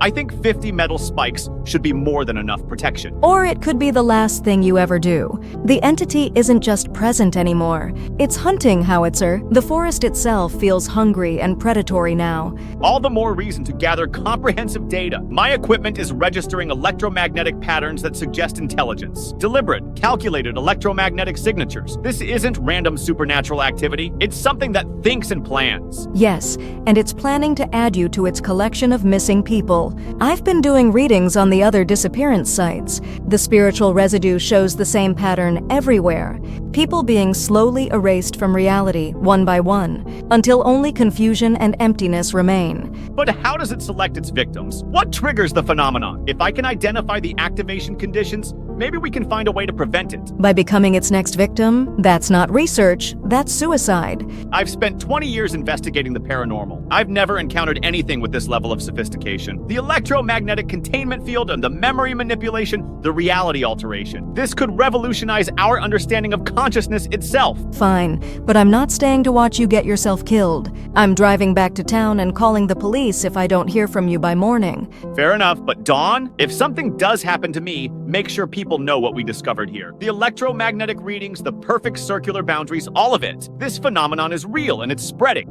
Speaker 18: I think 50 metal spikes should be more than enough protection.
Speaker 17: Or it could be the last thing you ever do. The entity isn't just present anymore. It's hunting, Howitzer. The forest itself feels hungry and predatory now.
Speaker 18: All the more reason to gather comprehensive data. My equipment is registering electromagnetic patterns that suggest intelligence. Deliberate, calculated electromagnetic signatures. This isn't random supernatural activity. It's something that thinks and plans.
Speaker 17: Yes, and it's planning to add you to its collection of missing people. I've been doing readings on the other disappearance sites. The spiritual residue shows the same pattern everywhere. People being slowly erased from reality, one by one, until only confusion and emptiness remain.
Speaker 18: But how does it select its victims? What triggers the phenomenon? If I can identify the activation conditions, maybe we can find a way to prevent it.
Speaker 17: By becoming its next victim? That's not research, that's suicide.
Speaker 18: I've spent 20 years investigating the paranormal. I've never encountered anything with this level of sophistication. The electromagnetic containment field and the memory manipulation, the reality alteration. This could revolutionize our understanding of consciousness itself.
Speaker 17: Fine, but I'm not staying to watch you get yourself killed. I'm driving back to town and calling the police if I don't hear from you by morning.
Speaker 18: Fair enough, but Dawn, if something does happen to me, make sure people know what we discovered here. The electromagnetic readings, the perfect circular boundaries, all of it. This phenomenon is real and it's spreading.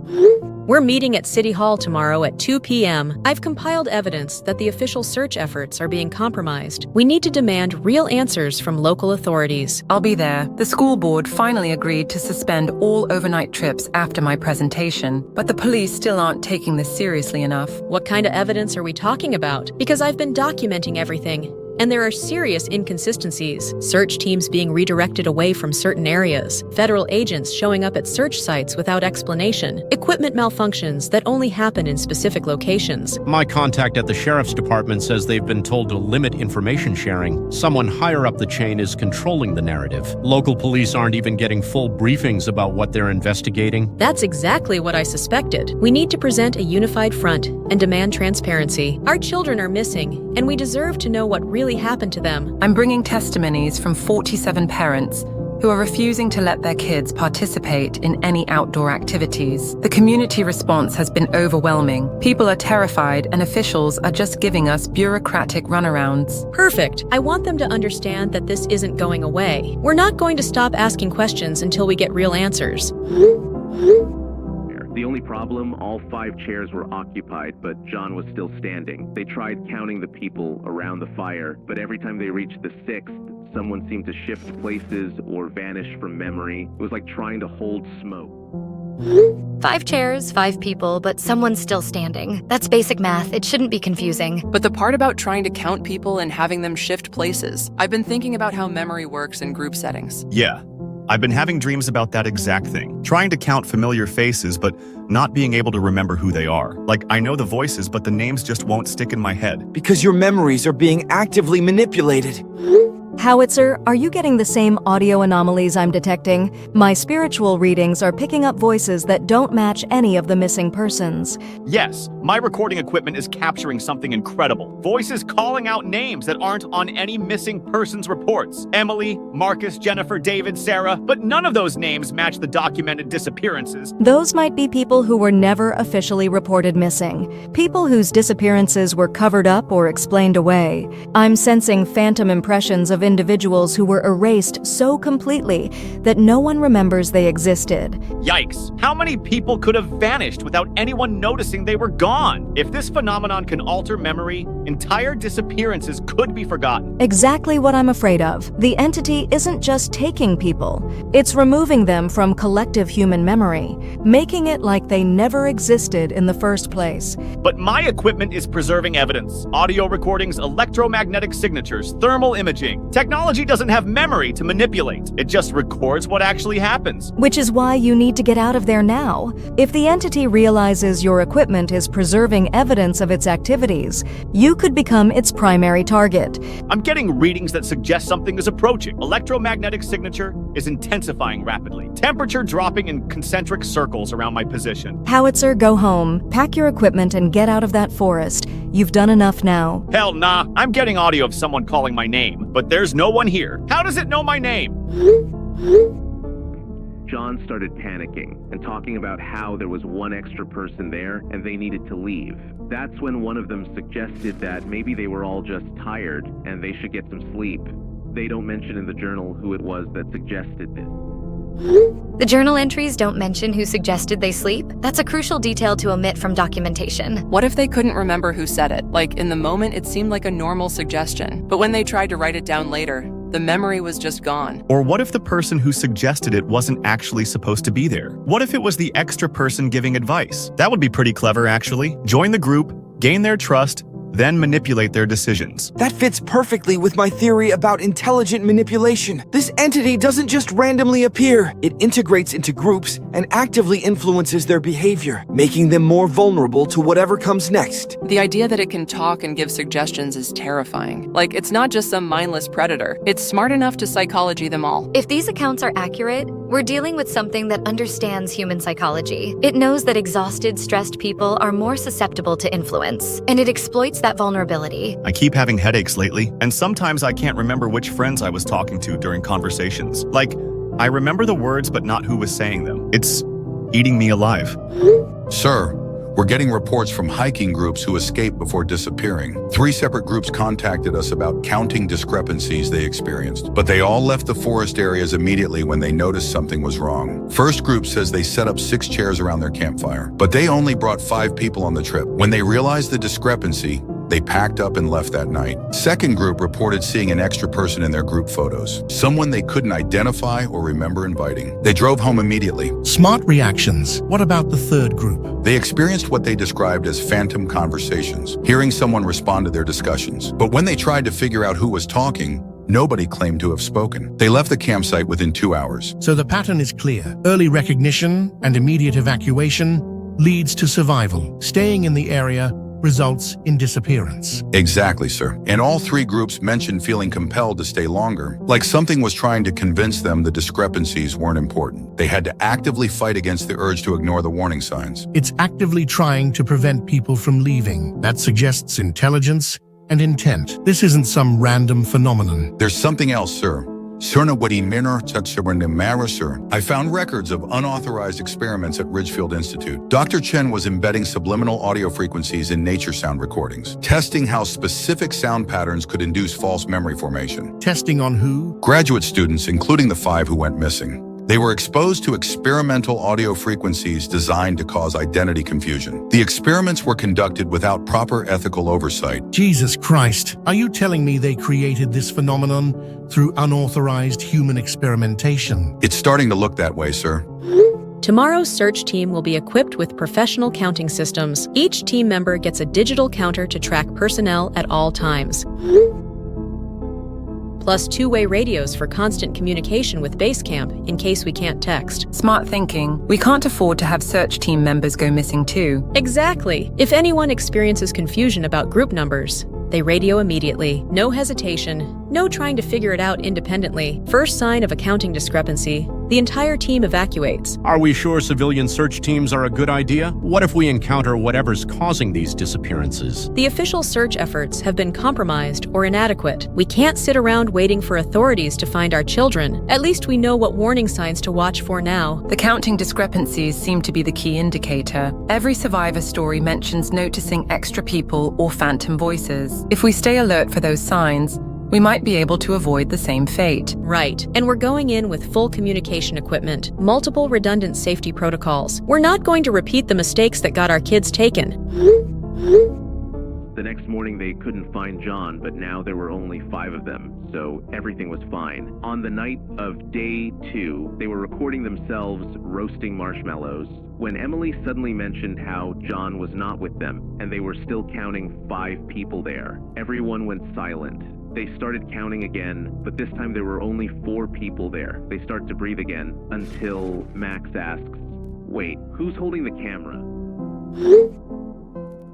Speaker 8: We're meeting at City Hall tomorrow at 2 p.m. I've compiled evidence that the official search efforts are being compromised. We need to demand real answers from local authorities.
Speaker 14: I'll be there. The school board finally agreed to suspend all overnight trips after my presentation, but the police still aren't taking this seriously enough.
Speaker 8: What kind of evidence are we talking about? Because I've been documenting everything. And there are serious inconsistencies. Search teams being redirected away from certain areas. Federal agents showing up at search sites without explanation. Equipment malfunctions that only happen in specific locations.
Speaker 10: My contact at the sheriff's department says they've been told to limit information sharing. Someone higher up the chain is controlling the narrative. Local police aren't even getting full briefings about what they're investigating.
Speaker 8: That's exactly what I suspected. We need to present a unified front and demand transparency. Our children are missing, and we deserve to know what really happened to them.
Speaker 14: I'm bringing testimonies from 47 parents who are refusing to let their kids participate in any outdoor activities. The community response has been overwhelming. People are terrified and officials are just giving us bureaucratic runarounds.
Speaker 8: Perfect. I want them to understand that this isn't going away. We're not going to stop asking questions until we get real answers.
Speaker 1: The only problem, all 5 chairs were occupied, but John was still standing. They tried counting the people around the fire, but every time they reached the 6th, someone seemed to shift places or vanish from memory. It was like trying to hold smoke.
Speaker 2: 5 chairs, 5 people, but someone's still standing. That's basic math. It shouldn't be confusing.
Speaker 4: But the part about trying to count people and having them shift places, I've been thinking about how memory works in group settings.
Speaker 3: Yeah. I've been having dreams about that exact thing. Trying to count familiar faces, but not being able to remember who they are. Like, I know the voices, but the names just won't stick in my head.
Speaker 5: Because your memories are being actively manipulated.
Speaker 17: Howitzer, are you getting the same audio anomalies I'm detecting? My spiritual readings are picking up voices that don't match any of the missing persons.
Speaker 18: Yes, my recording equipment is capturing something incredible. Voices calling out names that aren't on any missing persons reports. Emily, Marcus, Jennifer, David, Sarah, but none of those names match the documented disappearances.
Speaker 17: Those might be people who were never officially reported missing. People whose disappearances were covered up or explained away. I'm sensing phantom impressions of individuals who were erased so completely that no one remembers they existed.
Speaker 18: Yikes! How many people could have vanished without anyone noticing they were gone? If this phenomenon can alter memory, entire disappearances could be forgotten.
Speaker 17: Exactly what I'm afraid of. The entity isn't just taking people. It's removing them from collective human memory, making it like they never existed in the first place.
Speaker 18: But my equipment is preserving evidence. Audio recordings, electromagnetic signatures, thermal imaging. Technology doesn't have memory to manipulate. It just records what actually happens.
Speaker 17: Which is why you need to get out of there now. If the entity realizes your equipment is preserving evidence of its activities, you could become its primary target.
Speaker 18: I'm getting readings that suggest something is approaching. Electromagnetic signature is intensifying rapidly. Temperature dropping in concentric circles around my position.
Speaker 17: Howitzer, go home, pack your equipment and get out of that forest. You've done enough now.
Speaker 18: Hell nah, I'm getting audio of someone calling my name, but there's no one here. How does it know my name?
Speaker 1: John started panicking and talking about how there was one extra person there and they needed to leave. That's when one of them suggested that maybe they were all just tired and they should get some sleep. They don't mention in the journal who it was that suggested this.
Speaker 2: The journal entries don't mention who suggested they sleep. That's a crucial detail to omit from documentation.
Speaker 4: What if they couldn't remember who said it? Like, in the moment, it seemed like a normal suggestion. But when they tried to write it down later, the memory was just gone.
Speaker 3: Or what if the person who suggested it wasn't actually supposed to be there? What if it was the extra person giving advice? That would be pretty clever, actually. Join the group, gain their trust, then manipulate their decisions.
Speaker 5: That fits perfectly with my theory about intelligent manipulation. This entity doesn't just randomly appear. It integrates into groups and actively influences their behavior, making them more vulnerable to whatever comes next.
Speaker 4: The idea that it can talk and give suggestions is terrifying. Like, it's not just some mindless predator. It's smart enough to psychology them all.
Speaker 2: If these accounts are accurate, we're dealing with something that understands human psychology. It knows that exhausted, stressed people are more susceptible to influence, and it exploits that vulnerability.
Speaker 3: I keep having headaches lately, and sometimes I can't remember which friends I was talking to during conversations. Like, I remember the words but not who was saying them. It's eating me alive.
Speaker 7: Sir, we're getting reports from hiking groups who escaped before disappearing. 3 separate groups contacted us about counting discrepancies they experienced, but they all left the forest areas immediately when they noticed something was wrong. First group says they set up 6 chairs around their campfire, but they only brought 5 people on the trip. When they realized the discrepancy, they packed up and left that night. Second group reported seeing an extra person in their group photos, someone they couldn't identify or remember inviting. They drove home immediately.
Speaker 6: Smart reactions. What about the third group?
Speaker 7: They experienced what they described as phantom conversations, hearing someone respond to their discussions. But when they tried to figure out who was talking, nobody claimed to have spoken. They left the campsite within 2 hours.
Speaker 6: So the pattern is clear. Early recognition and immediate evacuation leads to survival. Staying in the area results in disappearance.
Speaker 7: Exactly, sir. And all 3 groups mentioned feeling compelled to stay longer, like something was trying to convince them the discrepancies weren't important. They had to actively fight against the urge to ignore the warning signs.
Speaker 6: It's actively trying to prevent people from leaving. That suggests intelligence and intent. This isn't some random phenomenon.
Speaker 7: There's something else, sir. I found records of unauthorized experiments at Ridgefield Institute. Dr. Chen was embedding subliminal audio frequencies in nature sound recordings, testing how specific sound patterns could induce false memory formation.
Speaker 6: Testing on who?
Speaker 7: Graduate students, including the 5 who went missing. They were exposed to experimental audio frequencies designed to cause identity confusion. The experiments were conducted without proper ethical oversight.
Speaker 6: Jesus Christ, are you telling me they created this phenomenon through unauthorized human experimentation?
Speaker 7: It's starting to look that way, sir.
Speaker 8: Tomorrow's search team will be equipped with professional counting systems. Each team member gets a digital counter to track personnel at all times, plus 2-way radios for constant communication with base camp in case we can't text.
Speaker 14: Smart thinking. We can't afford to have search team members go missing too.
Speaker 8: Exactly. If anyone experiences confusion about group numbers, they radio immediately. No hesitation, no trying to figure it out independently. First sign of a counting discrepancy, the entire team evacuates.
Speaker 10: Are we sure civilian search teams are a good idea? What if we encounter whatever's causing these disappearances?
Speaker 8: The official search efforts have been compromised or inadequate. We can't sit around waiting for authorities to find our children. At least we know what warning signs to watch for now.
Speaker 14: The counting discrepancies seem to be the key indicator. Every survivor story mentions noticing extra people or phantom voices. If we stay alert for those signs, we might be able to avoid the same fate.
Speaker 8: Right. And we're going in with full communication equipment, multiple redundant safety protocols. We're not going to repeat the mistakes that got our kids taken.
Speaker 1: The next morning they couldn't find John, but now there were only 5 of them, so everything was fine. On the night of day 2, they were recording themselves roasting marshmallows when Emily suddenly mentioned how John was not with them, and they were still counting 5 people there. Everyone went silent. They started counting again, but this time there were only 4 people there. They start to breathe again until Max asks, "Wait, who's holding the camera?"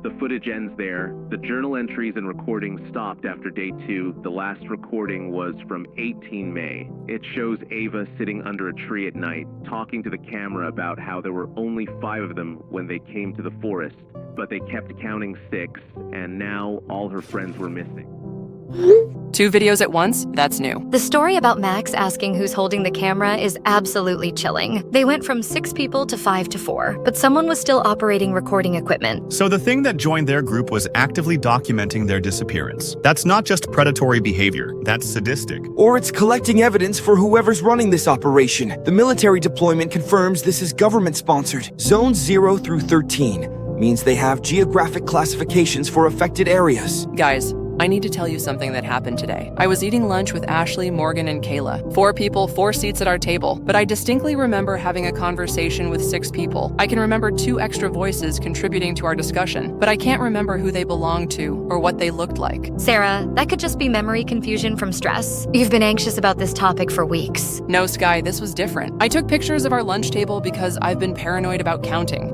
Speaker 1: The footage ends there. The journal entries and recordings stopped after day 2. The last recording was from 18 May. It shows Ava sitting under a tree at night, talking to the camera about how there were only 5 of them when they came to the forest, but they kept counting 6, and now all her friends were missing.
Speaker 4: 2 videos at once? That's new.
Speaker 2: The story about Max asking who's holding the camera is absolutely chilling. They went from 6 people to 5 to 4, but someone was still operating recording equipment.
Speaker 3: So the thing that joined their group was actively documenting their disappearance. That's not just predatory behavior, that's sadistic.
Speaker 5: Or it's collecting evidence for whoever's running this operation. The military deployment confirms this is government-sponsored. Zones 0 through 13 means they have geographic classifications for affected areas.
Speaker 4: Guys, I need to tell you something that happened today. I was eating lunch with Ashley, Morgan, and Kayla. 4 people, 4 seats at our table. But I distinctly remember having a conversation with 6 people. I can remember 2 extra voices contributing to our discussion, but I can't remember who they belonged to or what they looked like.
Speaker 2: Sarah, that could just be memory confusion from stress. You've been anxious about this topic for weeks.
Speaker 4: No, Sky, this was different. I took pictures of our lunch table because I've been paranoid about counting.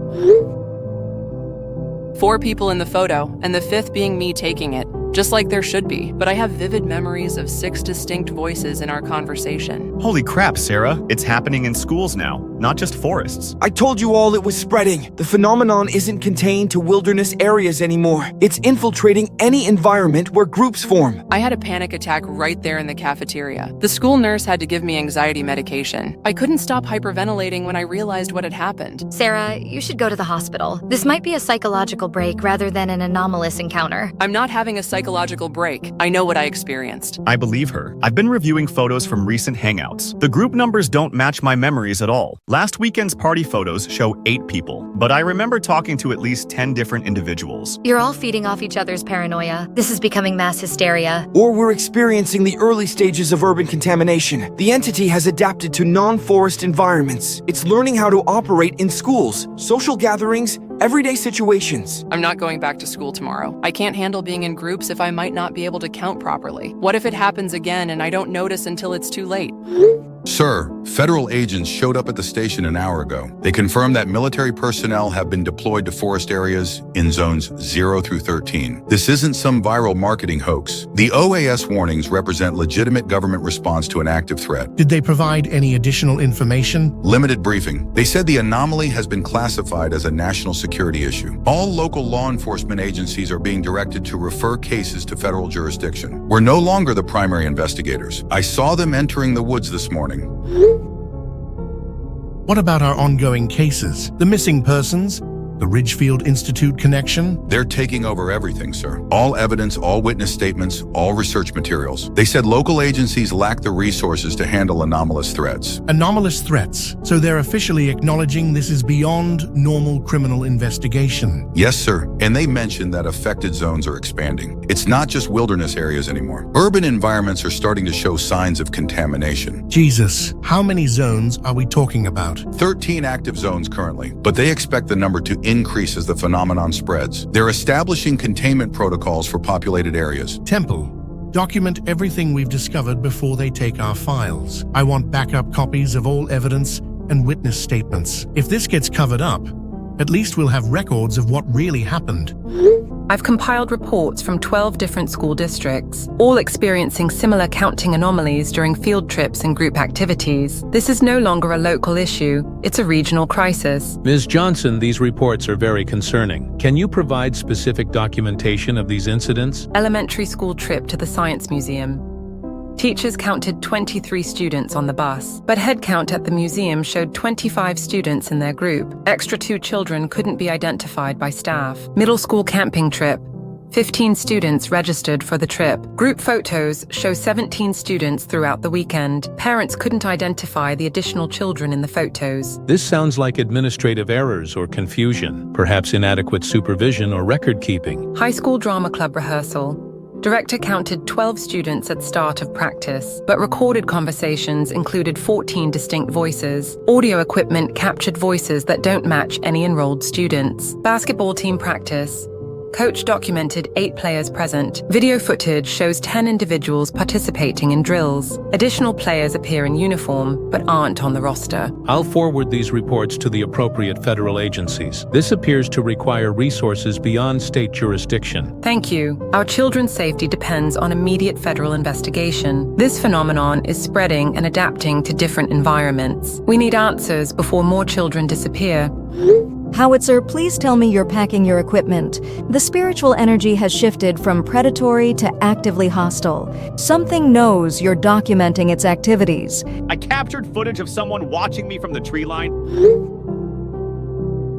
Speaker 4: 4 people in the photo, and the 5th being me taking it. Just like there should be, but I have vivid memories of 6 distinct voices in our conversation.
Speaker 3: Holy crap, Sarah. It's happening in schools now, not just forests.
Speaker 5: I told you all it was spreading. The phenomenon isn't contained to wilderness areas anymore. It's infiltrating any environment where groups form.
Speaker 4: I had a panic attack right there in the cafeteria. The school nurse had to give me anxiety medication. I couldn't stop hyperventilating when I realized what had happened.
Speaker 2: Sarah, you should go to the hospital. This might be a psychological break rather than an anomalous encounter.
Speaker 4: I'm not having a psychological break. I know what I experienced.
Speaker 3: I believe her. I've been reviewing photos from recent hangouts. The group numbers don't match my memories at all. Last weekend's party photos show 8 people, but I remember talking to at least 10 different individuals.
Speaker 2: You're all feeding off each other's paranoia. This is becoming mass hysteria.
Speaker 5: Or we're experiencing the early stages of urban contamination. The entity has adapted to non-forest environments. It's learning how to operate in schools, social gatherings, everyday situations.
Speaker 4: I'm not going back to school tomorrow. I can't handle being in groups if I might not be able to count properly. What if it happens again and I don't notice until it's too late?
Speaker 7: Sir, federal agents showed up at the station an hour ago. They confirmed that military personnel have been deployed to forest areas in zones 0 through 13. This isn't some viral marketing hoax. The OAS warnings represent legitimate government response to an active threat.
Speaker 6: Did they provide any additional information?
Speaker 7: Limited briefing. They said the anomaly has been classified as a national security issue. All local law enforcement agencies are being directed to refer cases to federal jurisdiction. We're no longer the primary investigators. I saw them entering the woods this morning.
Speaker 6: What about our ongoing cases? The missing persons? The Ridgefield Institute connection?
Speaker 7: They're taking over everything, sir. All evidence, all witness statements, all research materials. They said local agencies lack the resources to handle anomalous threats.
Speaker 6: Anomalous threats. So they're officially acknowledging this is beyond normal criminal investigation.
Speaker 7: Yes, sir. And they mentioned that affected zones are expanding. It's not just wilderness areas anymore. Urban environments are starting to show signs of contamination.
Speaker 6: Jesus, how many zones are we talking about?
Speaker 7: 13 active zones currently, but they expect the number to increase as the phenomenon spreads. They're establishing containment protocols for populated areas.
Speaker 6: Temple, document everything we've discovered before they take our files. I want backup copies of all evidence and witness statements. If this gets covered up, at least we'll have records of what really happened.
Speaker 14: I've compiled reports from 12 different school districts, all experiencing similar counting anomalies during field trips and group activities. This is no longer a local issue, it's a regional crisis.
Speaker 20: Ms. Johnson, these reports are very concerning. Can you provide specific documentation of these incidents?
Speaker 14: Elementary school trip to the Science Museum. Teachers counted 23 students on the bus, but head count at the museum showed 25 students in their group. Extra 2 children couldn't be identified by staff. Middle school camping trip. 15 students registered for the trip. Group photos show 17 students throughout the weekend. Parents couldn't identify the additional children in the photos.
Speaker 20: This sounds like administrative errors or confusion, perhaps inadequate supervision or record keeping.
Speaker 14: High school drama club rehearsal. Director counted 12 students at start of practice, but recorded conversations included 14 distinct voices. Audio equipment captured voices that don't match any enrolled students. Basketball team practice. Coach documented 8 players present. Video footage shows 10 individuals participating in drills. Additional players appear in uniform, but aren't on the roster.
Speaker 20: I'll forward these reports to the appropriate federal agencies. This appears to require resources beyond state jurisdiction.
Speaker 14: Thank you. Our children's safety depends on immediate federal investigation. This phenomenon is spreading and adapting to different environments. We need answers before more children disappear.
Speaker 17: Howitzer, please tell me you're packing your equipment. The spiritual energy has shifted from predatory to actively hostile. Something knows you're documenting its activities.
Speaker 18: I captured footage of someone watching me from the tree line.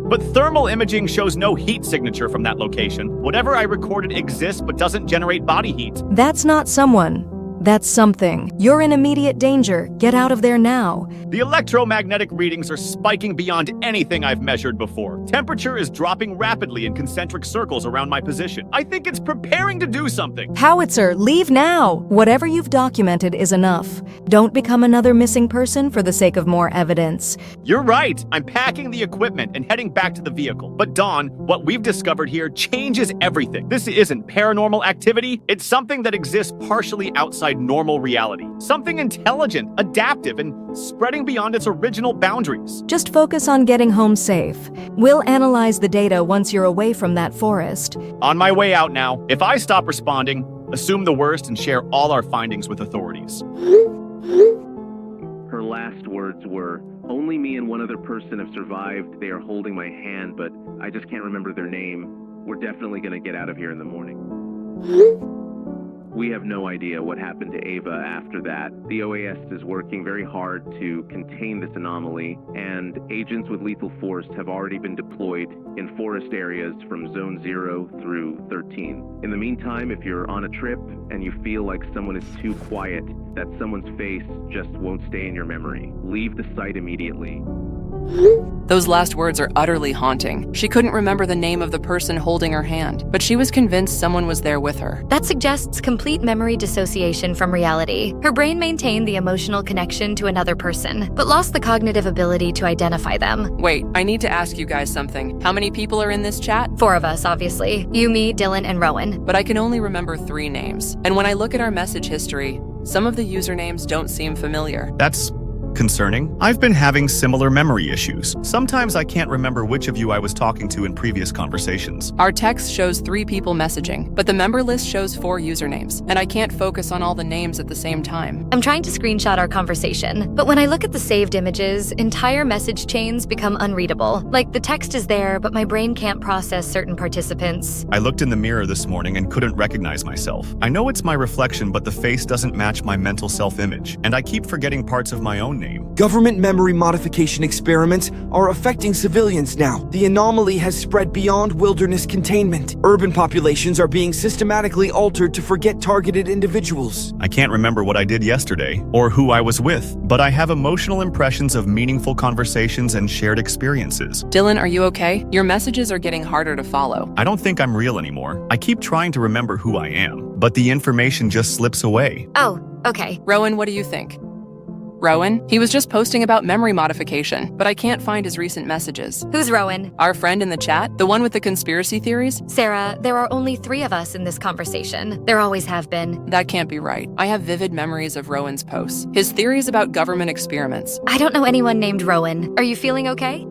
Speaker 18: But thermal imaging shows no heat signature from that location. Whatever I recorded exists but doesn't generate body heat.
Speaker 17: That's not someone. That's something. You're in immediate danger. Get out of there now.
Speaker 18: The electromagnetic readings are spiking beyond anything I've measured before. Temperature is dropping rapidly in concentric circles around my position. I think it's preparing to do something.
Speaker 17: Howitzer, leave now. Whatever you've documented is enough. Don't become another missing person for the sake of more evidence.
Speaker 18: You're right. I'm packing the equipment and heading back to the vehicle. But Dawn, what we've discovered here changes everything. This isn't paranormal activity. It's something that exists partially outside normal reality. Something intelligent, adaptive, and spreading beyond its original boundaries.
Speaker 17: Just focus on getting home safe. We'll analyze the data once you're away from that forest.
Speaker 18: On my way out now. If I stop responding, assume the worst and share all our findings with authorities.
Speaker 1: Her last words were, "Only me and one other person have survived. They are holding my hand, but I just can't remember their name. We're definitely going to get out of here in the morning." We have no idea what happened to Ava after that. The OAS is working very hard to contain this anomaly, and agents with lethal force have already been deployed in forest areas from Zone 0 through 13. In the meantime, if you're on a trip and you feel like someone is too quiet, that someone's face just won't stay in your memory, leave the site immediately.
Speaker 4: Those last words are utterly haunting. She couldn't remember the name of the person holding her hand, but she was convinced someone was there with her.
Speaker 2: That suggests complete memory dissociation from reality. Her brain maintained the emotional connection to another person, but lost the cognitive ability to identify them.
Speaker 4: Wait, I need to ask you guys something. How many people are in this chat?
Speaker 2: 4 of us, obviously. You, me, Dylan, and Rowan.
Speaker 4: But I can only remember 3 names. And when I look at our message history, some of the usernames don't seem familiar.
Speaker 3: That's concerning. I've been having similar memory issues. Sometimes I can't remember which of you I was talking to in previous conversations.
Speaker 4: Our text shows 3 people messaging, but the member list shows 4 usernames, and I can't focus on all the names at the same time.
Speaker 2: I'm trying to screenshot our conversation, but when I look at the saved images, entire message chains become unreadable. Like the text is there, but my brain can't process certain participants.
Speaker 3: I looked in the mirror this morning and couldn't recognize myself. I know it's my reflection, but the face doesn't match my mental self-image, and I keep forgetting parts of my own name.
Speaker 5: Government memory modification experiments are affecting civilians now. The anomaly has spread beyond wilderness containment. Urban populations are being systematically altered to forget targeted individuals.
Speaker 3: I can't remember what I did yesterday or who I was with, but I have emotional impressions of meaningful conversations and shared experiences.
Speaker 4: Dylan, are you okay? Your messages are getting harder to follow.
Speaker 3: I don't think I'm real anymore. I keep trying to remember who I am, but the information just slips away.
Speaker 2: Oh, okay.
Speaker 4: Rowan, what do you think? Rowan? He was just posting about memory modification, but I can't find his recent messages.
Speaker 2: Who's Rowan?
Speaker 4: Our friend in the chat? The one with the conspiracy theories?
Speaker 2: Sarah, there are only 3 of us in this conversation. There always have been.
Speaker 4: That can't be right. I have vivid memories of Rowan's posts. His theories about government experiments.
Speaker 2: I don't know anyone named Rowan. Are you feeling okay?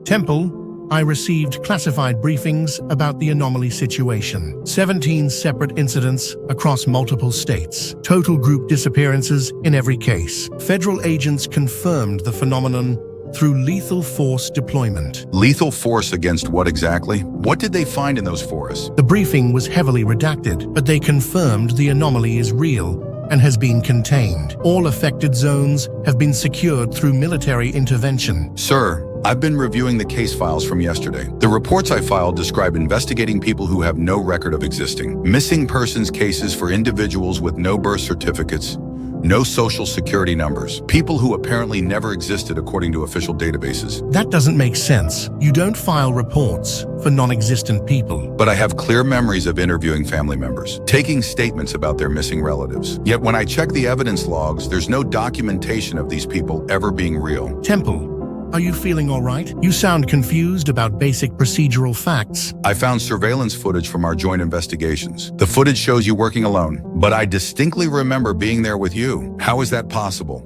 Speaker 6: Temple, I received classified briefings about the anomaly situation. 17 separate incidents across multiple states. Total group disappearances in every case. Federal agents confirmed the phenomenon through lethal force deployment.
Speaker 7: Lethal force against what exactly? What did they find in those forests?
Speaker 6: The briefing was heavily redacted, but they confirmed the anomaly is real and has been contained. All affected zones have been secured through military intervention.
Speaker 7: Sir, I've been reviewing the case files from yesterday. The reports I filed describe investigating people who have no record of existing, missing persons cases for individuals with no birth certificates, no social security numbers, people who apparently never existed according to official databases.
Speaker 6: That doesn't make sense. You don't file reports for non-existent people.
Speaker 7: But I have clear memories of interviewing family members, taking statements about their missing relatives. Yet when I check the evidence logs, there's no documentation of these people ever being real.
Speaker 6: Temple, are you feeling all right? You sound confused about basic procedural facts.
Speaker 7: I found surveillance footage from our joint investigations. The footage shows you working alone, but I distinctly remember being there with you. How is that possible?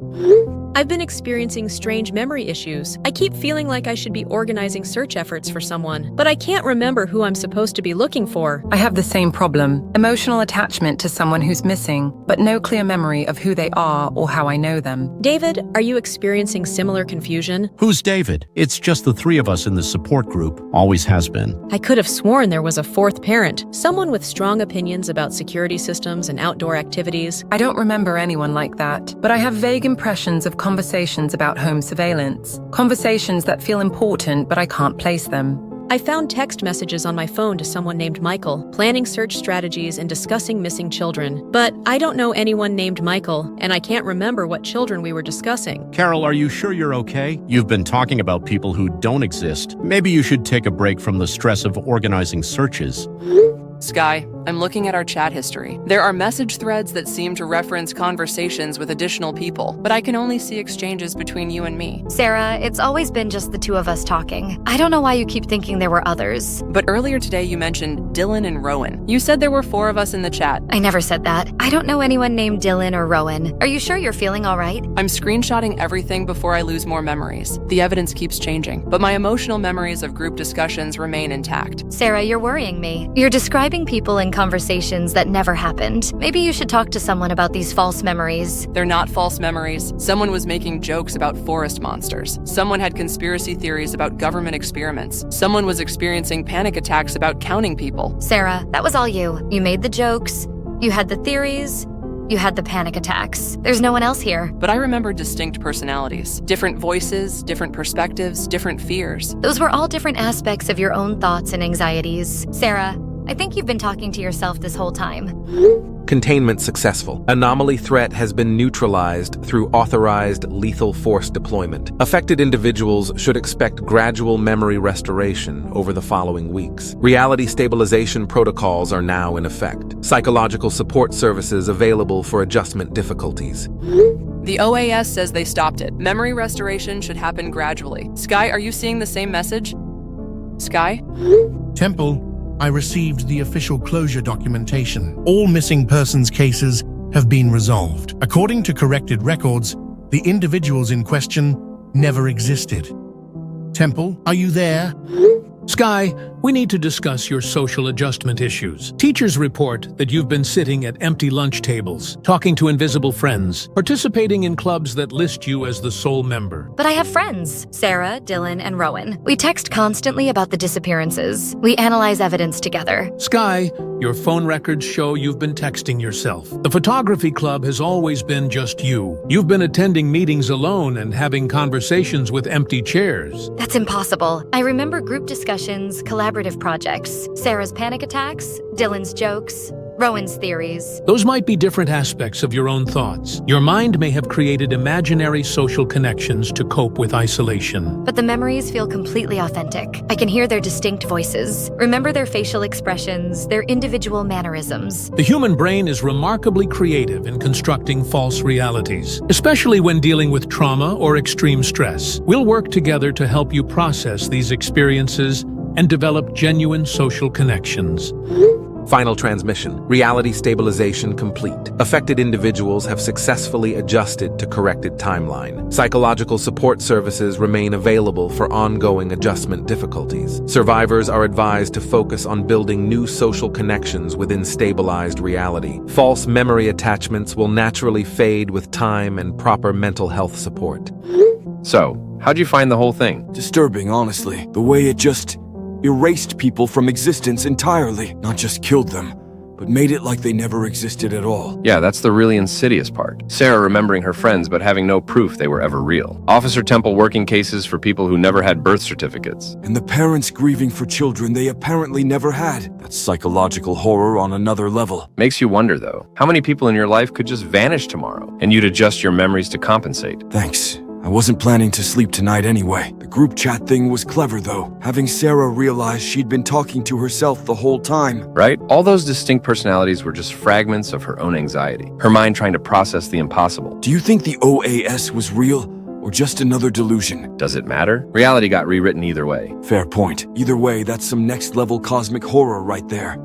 Speaker 8: I've been experiencing strange memory issues. I keep feeling like I should be organizing search efforts for someone, but I can't remember who I'm supposed to be looking for.
Speaker 14: I have the same problem. Emotional attachment to someone who's missing, but no clear memory of who they are or how I know them.
Speaker 8: David, are you experiencing similar confusion?
Speaker 10: Who's David? It's just the three of us in the support group. Always has been.
Speaker 8: I could have sworn there was a fourth parent, someone with strong opinions about security systems and outdoor activities.
Speaker 14: I don't remember anyone like that, but I have vague impressions of conversations about home surveillance. Conversations that feel important, but I can't place them.
Speaker 8: I found text messages on my phone to someone named Michael, planning search strategies and discussing missing children. But I don't know anyone named Michael, and I can't remember what children we were discussing.
Speaker 10: Carol, are you sure you're okay? You've been talking about people who don't exist. Maybe you should take a break from the stress of organizing searches.
Speaker 4: Sky, I'm looking at our chat history. There are message threads that seem to reference conversations with additional people, but I can only see exchanges between you and me.
Speaker 2: Sarah, it's always been just the two of us talking. I don't know why you keep thinking there were others.
Speaker 4: But earlier today you mentioned Dylan and Rowan. You said there were 4 of us in the chat.
Speaker 2: I never said that. I don't know anyone named Dylan or Rowan. Are you sure you're feeling all right?
Speaker 4: I'm screenshotting everything before I lose more memories. The evidence keeps changing, but my emotional memories of group discussions remain intact.
Speaker 2: Sarah, you're worrying me. You're describing people in conversations that never happened. Maybe you should talk to someone about these false memories.
Speaker 4: They're not false memories. Someone was making jokes about forest monsters. Someone had conspiracy theories about government experiments. Someone was experiencing panic attacks about counting people.
Speaker 2: Sarah, that was all you. You made the jokes. You had the theories. You had the panic attacks. There's no one else here.
Speaker 4: But I remember distinct personalities, different voices, different perspectives, different fears.
Speaker 2: Those were all different aspects of your own thoughts and anxieties. Sarah, I think you've been talking to yourself this whole time.
Speaker 21: Containment successful. Anomaly threat has been neutralized through authorized lethal force deployment. Affected individuals should expect gradual memory restoration over the following weeks. Reality stabilization protocols are now in effect. Psychological support services available for adjustment difficulties.
Speaker 4: The OAS says they stopped it. Memory restoration should happen gradually. Sky, are you seeing the same message? Sky?
Speaker 6: Temple, I received the official closure documentation. All missing persons cases have been resolved. According to corrected records, the individuals in question never existed. Temple, are you there?
Speaker 20: Sky, we need to discuss your social adjustment issues. Teachers report that you've been sitting at empty lunch tables, talking to invisible friends, participating in clubs that list you as the sole member.
Speaker 2: But I have friends, Sarah, Dylan, and Rowan. We text constantly about the disappearances. We analyze evidence together.
Speaker 20: Sky, your phone records show you've been texting yourself. The photography club has always been just you. You've been attending meetings alone and having conversations with empty chairs.
Speaker 2: That's impossible. I remember group discussions, collaborative projects, Sarah's panic attacks, Dylan's jokes, Rowan's theories.
Speaker 20: Those might be different aspects of your own thoughts. Your mind may have created imaginary social connections to cope with isolation.
Speaker 2: But the memories feel completely authentic. I can hear their distinct voices, remember their facial expressions, their individual mannerisms.
Speaker 20: The human brain is remarkably creative in constructing false realities, especially when dealing with trauma or extreme stress. We'll work together to help you process these experiences and develop genuine social connections.
Speaker 21: Final transmission. Reality stabilization complete. Affected individuals have successfully adjusted to corrected timeline. Psychological support services remain available for ongoing adjustment difficulties. Survivors are advised to focus on building new social connections within stabilized reality. False memory attachments will naturally fade with time and proper mental health support.
Speaker 22: So, how'd you find the whole thing?
Speaker 5: Disturbing, honestly. The way it just erased people from existence entirely. Not just killed them, but made it like they never existed at all.
Speaker 22: Yeah, that's the really insidious part. Sarah remembering her friends but having no proof they were ever real. Officer Temple working cases for people who never had birth certificates.
Speaker 5: And the parents grieving for children they apparently never had. That's psychological horror on another level.
Speaker 22: Makes you wonder, though, how many people in your life could just vanish tomorrow, and you'd adjust your memories to compensate?
Speaker 5: Thanks. I wasn't planning to sleep tonight anyway. The group chat thing was clever, though. Having Sarah realize she'd been talking to herself the whole time.
Speaker 22: Right? All those distinct personalities were just fragments of her own anxiety. Her mind trying to process the impossible.
Speaker 5: Do you think the OAS was real, or just another delusion?
Speaker 22: Does it matter? Reality got rewritten either way.
Speaker 5: Fair point. Either way, that's some next-level cosmic horror right there.